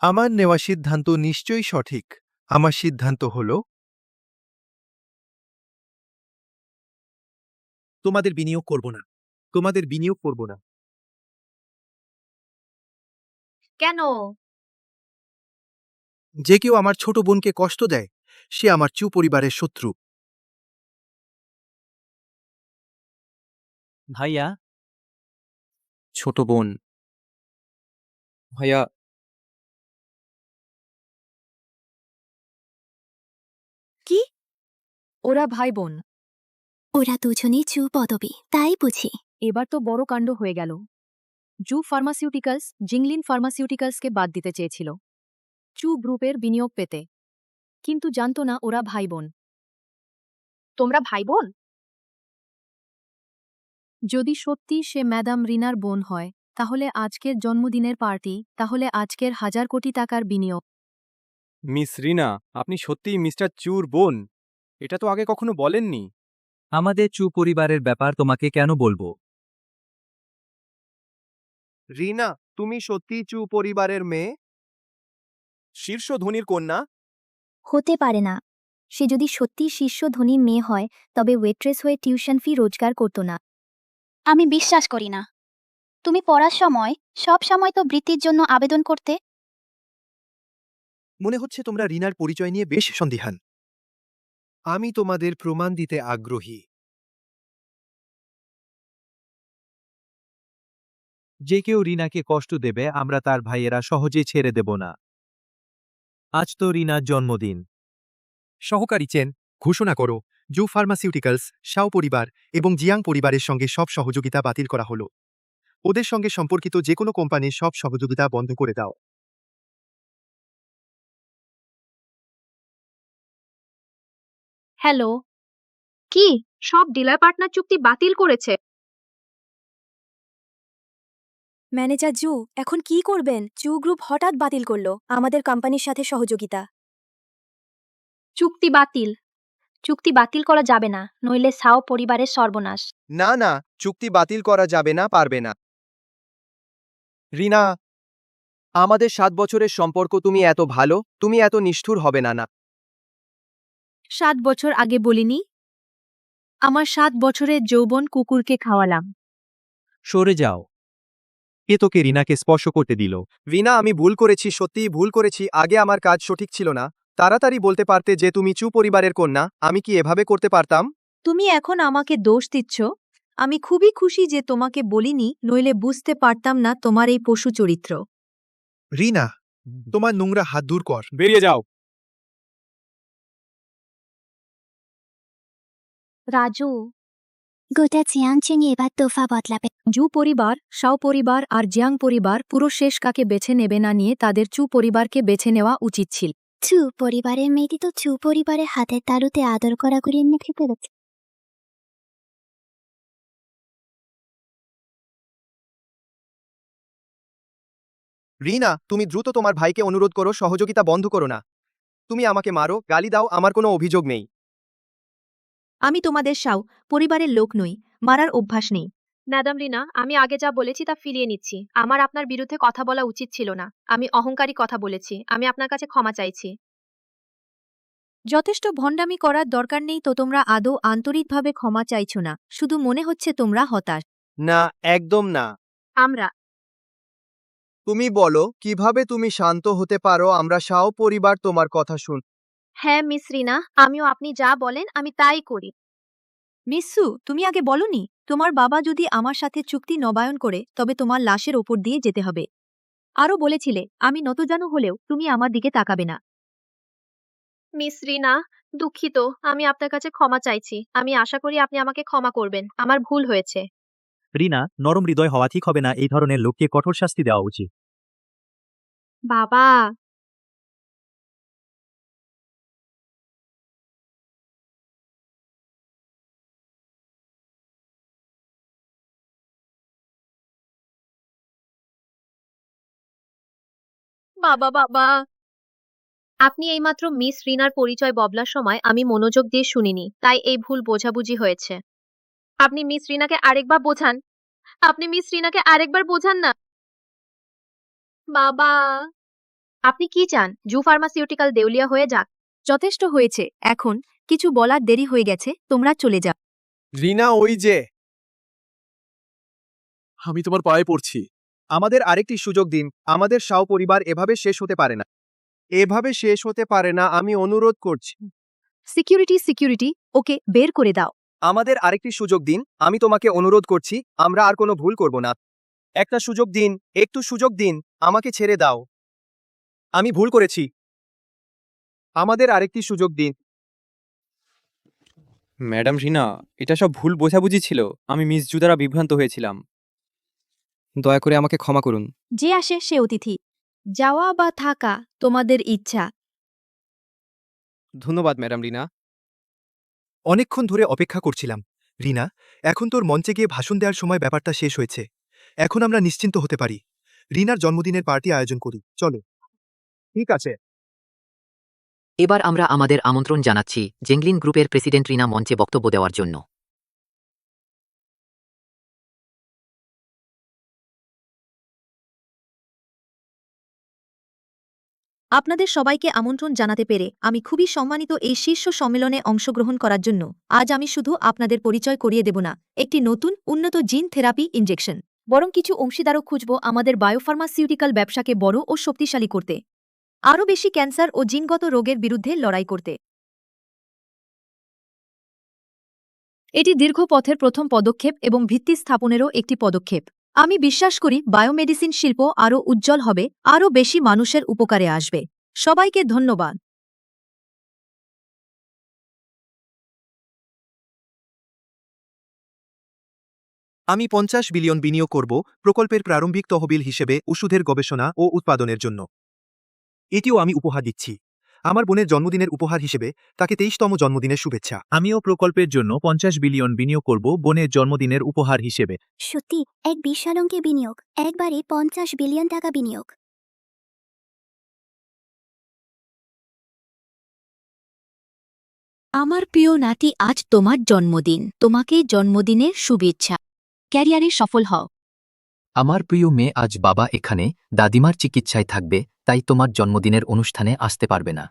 আমার নেওয়া সিদ্ধান্ত নিশ্চয়ই সঠিক। আমার সিদ্ধান্ত হলো তোমাদের বিনিয়োগ করব না। তোমাদের বিনিয়োগ করব না। কেন? যে কেউ আমার ছোট বোনকে কষ্ট দেয়, সে আমার চু পরিবারের শত্রু। ভাইয়া, ছোট বোন। ভাইয়া, কি? ওরা ভাই বোন? ওরা দুজনেই চু পদবী, তাই বুঝি। এবার তো বড় কাণ্ড হয়ে গেল। জু ফার্মাসিউটিক্যালস জিংলিন ফার্মাসিউটিক্যালসকে বাদ দিতে চেয়েছিল চু গ্রুপের বিনিয়োগ পেতে, কিন্তু জানতো না ওরা ভাই বোন। তোমরা ভাই বোন? যদি সত্যি সে ম্যাডাম রিনার বোন হয়, তাহলে আজকের জন্মদিনের পার্টি, তাহলে আজকের 1000 কোটি টাকার বিনিয়োগ। মিস রিনা, আপনি সত্যিই মিস্টার চুর বোন? এটা তো আগে কখনো বলেননি। আমাদের চু পরিবারের ব্যাপার তোমাকে কেন বলবো? রিনা, তুমি সত্যিই চু পরিবারের মেয়ে? শীর্ষ ধনীর কন্যা? হতে পারে না। সে যদি সত্যিই শীর্ষ ধনী মেয়ে হয় তবে ওয়েট্রেস হয়ে টিউশন ফি রোজগার করত না। আমি বিশ্বাস করি না। তুমি পড়ার সময় সব সময় তো বৃত্তির জন্য আবেদন করতে। মনে হচ্ছে তোমরা রিনার পরিচয় নিয়ে বেশ সন্দিহান। আমি তোমাদের প্রমাণ দিতে আগ্রহী। যে কেউ রিনাকে কষ্ট দেবে আমরা তার ভাইয়েরা সহজেই ছেড়ে দেব না। আজ তো রিনার জন্মদিন। সহকারী চেন, ঘোষণা করো জু ফার্মাসিউটিক্যালস, শাও পরিবার এবং জিয়াং পরিবারের সঙ্গে সব সহযোগিতা বাতিল করা হলো। ওদের সঙ্গে সম্পর্কিত যে কোনো কোম্পানির সব সহযোগিতা বন্ধ করে দাও। হ্যালো, কি সব ডিলার পার্টনার চুক্তি বাতিল করেছে? ম্যানেজার জু, এখন কি করবেন? চু গ্রুপ হঠাৎ বাতিল করলো আমাদের কোম্পানির সাথে সহযোগিতা। চুক্তি বাতিল? চুক্তি বাতিল করা যাবে না, নইলে সাও পরিবারের সর্বনাশ। না না, চুক্তি বাতিল করা যাবে না, পারবে না। রিনা, আমাদের 7 বছরের সম্পর্ক, তুমি এত ভালো, তুমি এত নিষ্ঠুর হবে না। 7 বছর আগে বলিনি? আমার 7 বছরের যৌবন কুকুরকে খাওয়ালাম। সরে যাও। এ তোকে রিনাকে স্পর্শ করতে দিল? রিনা, আমি ভুল করেছি, সত্যিই ভুল করেছি। আগে আমার কাজ সঠিক ছিল না। তাড়াতাড়ি বলতে পারতে যে তুমি চু পরিবারের কন্যা। আমি কি এভাবে করতে পারতাম? তুমি এখন আমাকে দোষ দিচ্ছ? আমি খুবই খুশি যে তোমাকে বলিনি, নইলে বুঝতে পারতাম না তোমার এই পশু চরিত্র। রিনা, তোমার নোংরা হাত দূর কর। বেরিয়ে যাও। রাজু, গোটা চিয়াংচেং এবার তোফা বদলাবে। জু পরিবার, শাও পরিবার আর জিয়াং পরিবার পুরো শেষ কাকে বেছে নেবে না নিয়ে তাদের চু পরিবারকে বেছে নেওয়া উচিত ছিল। চু পরিবারের মেয়েটি তো চু পরিবারের হাতের তালুতে আদর করা করিয়ে এনে খেতে গেছে। রিনা, তুমি দ্রুত তোমার ভাইকে অনুরোধ করো, সহযোগিতা বন্ধ করো না। তুমি আমাকে মারো, গালি দাও, আমার কোনো অভিযোগ নেই। আমি তোমাদের শাও পরিবারের লোক নই, মারার অভ্যাস নেই। ম্যাডাম রিনা, আমি আগে যা বলেছি তা ফিরিয়ে নিচ্ছি। আমার আপনার বিরুদ্ধে কথা বলা উচিত ছিল না। আমি অহংকারী কথা বলেছি। আমি আপনার কাছে ক্ষমা চাইছি। যথেষ্ট ভণ্ডামি করার দরকার নেই তো। তোমরা আদৌ আন্তরিকভাবে ক্ষমা চাইছো না, শুধু মনে হচ্ছে তোমরা হতাশ। না, একদম না। আমরা তুমি বলো কিভাবে তুমি শান্ত হতে পারো? আমরা শাও পরিবার তোমার কথা শুন। হ্যাঁ মিস রিনা, আমিও আপনি যা বলেন আমি তাই করি। মিসু, তুমি আগে বলনি তোমার বাবা যদি আমার সাথে চুক্তি নবায়ন করে তবে তোমার লাশের ওপর দিয়ে যেতে হবে। আরও বলেছিলে আমি নতজানু হলেও তুমি আমার দিকে তাকাবে না। মিস রিনা, দুঃখিত। আমি আপনার কাছে ক্ষমা চাইছি। আমি আশা করি আপনি আমাকে ক্ষমা করবেন। আমার ভুল হয়েছে। রিনা, নরম হৃদয় হওয়া ঠিক হবে না। এই ধরনের লোককে কঠোর শাস্তি দেওয়া উচিত। বাবা। বাবা বাবা। আপনি এইমাত্র মিস রিনার পরিচয় ববলার সময় আমি মনোযোগ দিয়ে শুনিনি, তাই এই ভুল বোঝাবুঝি হয়েছে। আপনি মিস রিনাকে আরেকবার বোঝান। আপনি মিস রিনাকে আরেকবার বোঝান না। বাবা, আপনি কি চান জু ফার্মাসিউটিক্যাল দেউলিয়া হয়ে যাক? যথেষ্ট হয়েছে, এখন কিছু বলার দেরি হয়ে গেছে, তোমরা চলে যাও। রিনা, ওই যে আমি তোমার পায়ে পড়ছি। আমাদের আরেকটি সুযোগ দিন। আমাদের শাও পরিবার এভাবে শেষ হতে পারে না। এভাবে শেষ হতে পারে না, আমি অনুরোধ করছি। সিকিউরিটি, ওকে বের করে দাও। আমাদের আরেকটি সুযোগ দিন, আমি তোমাকে অনুরোধ করছি। আমরা আর কোনো ভুল করব না। একটা সুযোগ দিন, একটু সুযোগ দিন, আমাকে ছেড়ে দাও। আমি ভুল করেছি। আমাদের আরেকটি সুযোগ দিন। ম্যাডাম রিনা, এটা সব ভুল বোঝাবুঝি ছিল। আমি মিস জু দ্বারা বিভ্রান্ত হয়েছিলাম। দয়া করে আমাকে ক্ষমা করুন। যে আসে সে অতিথি। যাওয়া বা থাকা তোমাদের ইচ্ছা। ধন্যবাদ ম্যাডাম রিনা। অনেকক্ষণ ধরে অপেক্ষা করছিলাম। রিনা, এখন তোর মঞ্চে গিয়ে ভাষণ দেওয়ার সময় ব্যাপারটা শেষ হয়েছে। এখন আমরা নিশ্চিন্ত হতে পারি। রিনার জন্মদিনের পার্টি আয়োজন করি, চলো। ঠিক আছে। এবার আমরা আমাদের আমন্ত্রণ জানাচ্ছি জেংলিন গ্রুপের প্রেসিডেন্ট রিনা মঞ্চে বক্তব্য দেওয়ার জন্য। আপনাদের সবাইকে আমন্ত্রণ জানাতে পেরে আমি খুবই সম্মানিত এই শীর্ষ সম্মেলনে অংশগ্রহণ করার জন্য। আজ আমি শুধু আপনাদের পরিচয় করিয়ে দেব না একটি নতুন উন্নত জিন থেরাপি ইনজেকশন, বরং কিছু অংশীদারও খুঁজব আমাদের বায়োফার্মাসিউটিক্যাল ব্যবসাকে বড় ও শক্তিশালী করতে, আরও বেশি ক্যান্সার ও জিনগত রোগের বিরুদ্ধে লড়াই করতে। এটি দীর্ঘ পথের প্রথম পদক্ষেপ এবং ভিত্তি স্থাপনেরও একটি পদক্ষেপ। আমি বিশ্বাস করি বায়োমেডিসিন শিল্প আরও উজ্জ্বল হবে, আরও বেশি মানুষের উপকারে আসবে। সবাইকে ধন্যবাদ। আমি 50 বিলিয়ন বিনিয়োগ করব প্রকল্পের প্রারম্ভিক তহবিল হিসেবে ওষুধের গবেষণা ও উৎপাদনের জন্য। এটিও আমি উপহার দিচ্ছি আমার বোনের জন্মদিনের উপহার হিসেবে, তাকে 23তম জন্মদিনের শুভেচ্ছা। আমিও প্রকল্পের জন্য 50 বিলিয়ন বিনিয়োগ করব বোনের জন্মদিনের উপহার হিসেবে। সত্যি এক বিশাল অঙ্কের বিনিয়োগ, একবারে 50 বিলিয়ন টাকা বিনিয়োগ। আমার প্রিয় নাতি, আজ তোমার জন্মদিন। তোমাকে জন্মদিনের শুভেচ্ছা। ক্যারিয়ারে সফল হও। আমার প্রিয় মেয়ে, আজ বাবা এখানে দাদিমার চিকিৎসায় থাকবে, তাই তোমার জন্মদিনের অনুষ্ঠানে আসতে পারবে না।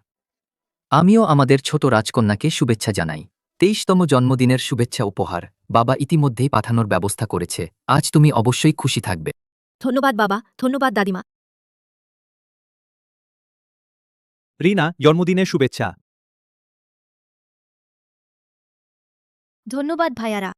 আমিও আমাদের ছোট রাজকন্যাকে শুভেচ্ছা জানাই। 23তম জন্মদিনের শুভেচ্ছা উপহার বাবা ইতিমধ্যেই পাঠানোর ব্যবস্থা করেছে। আজ তুমি অবশ্যই খুশি থাকবে। ধন্যবাদ বাবা, ধন্যবাদ দাদিমা। রিনা, জন্মদিনের শুভেচ্ছা। ধন্যবাদ ভাইয়ারা।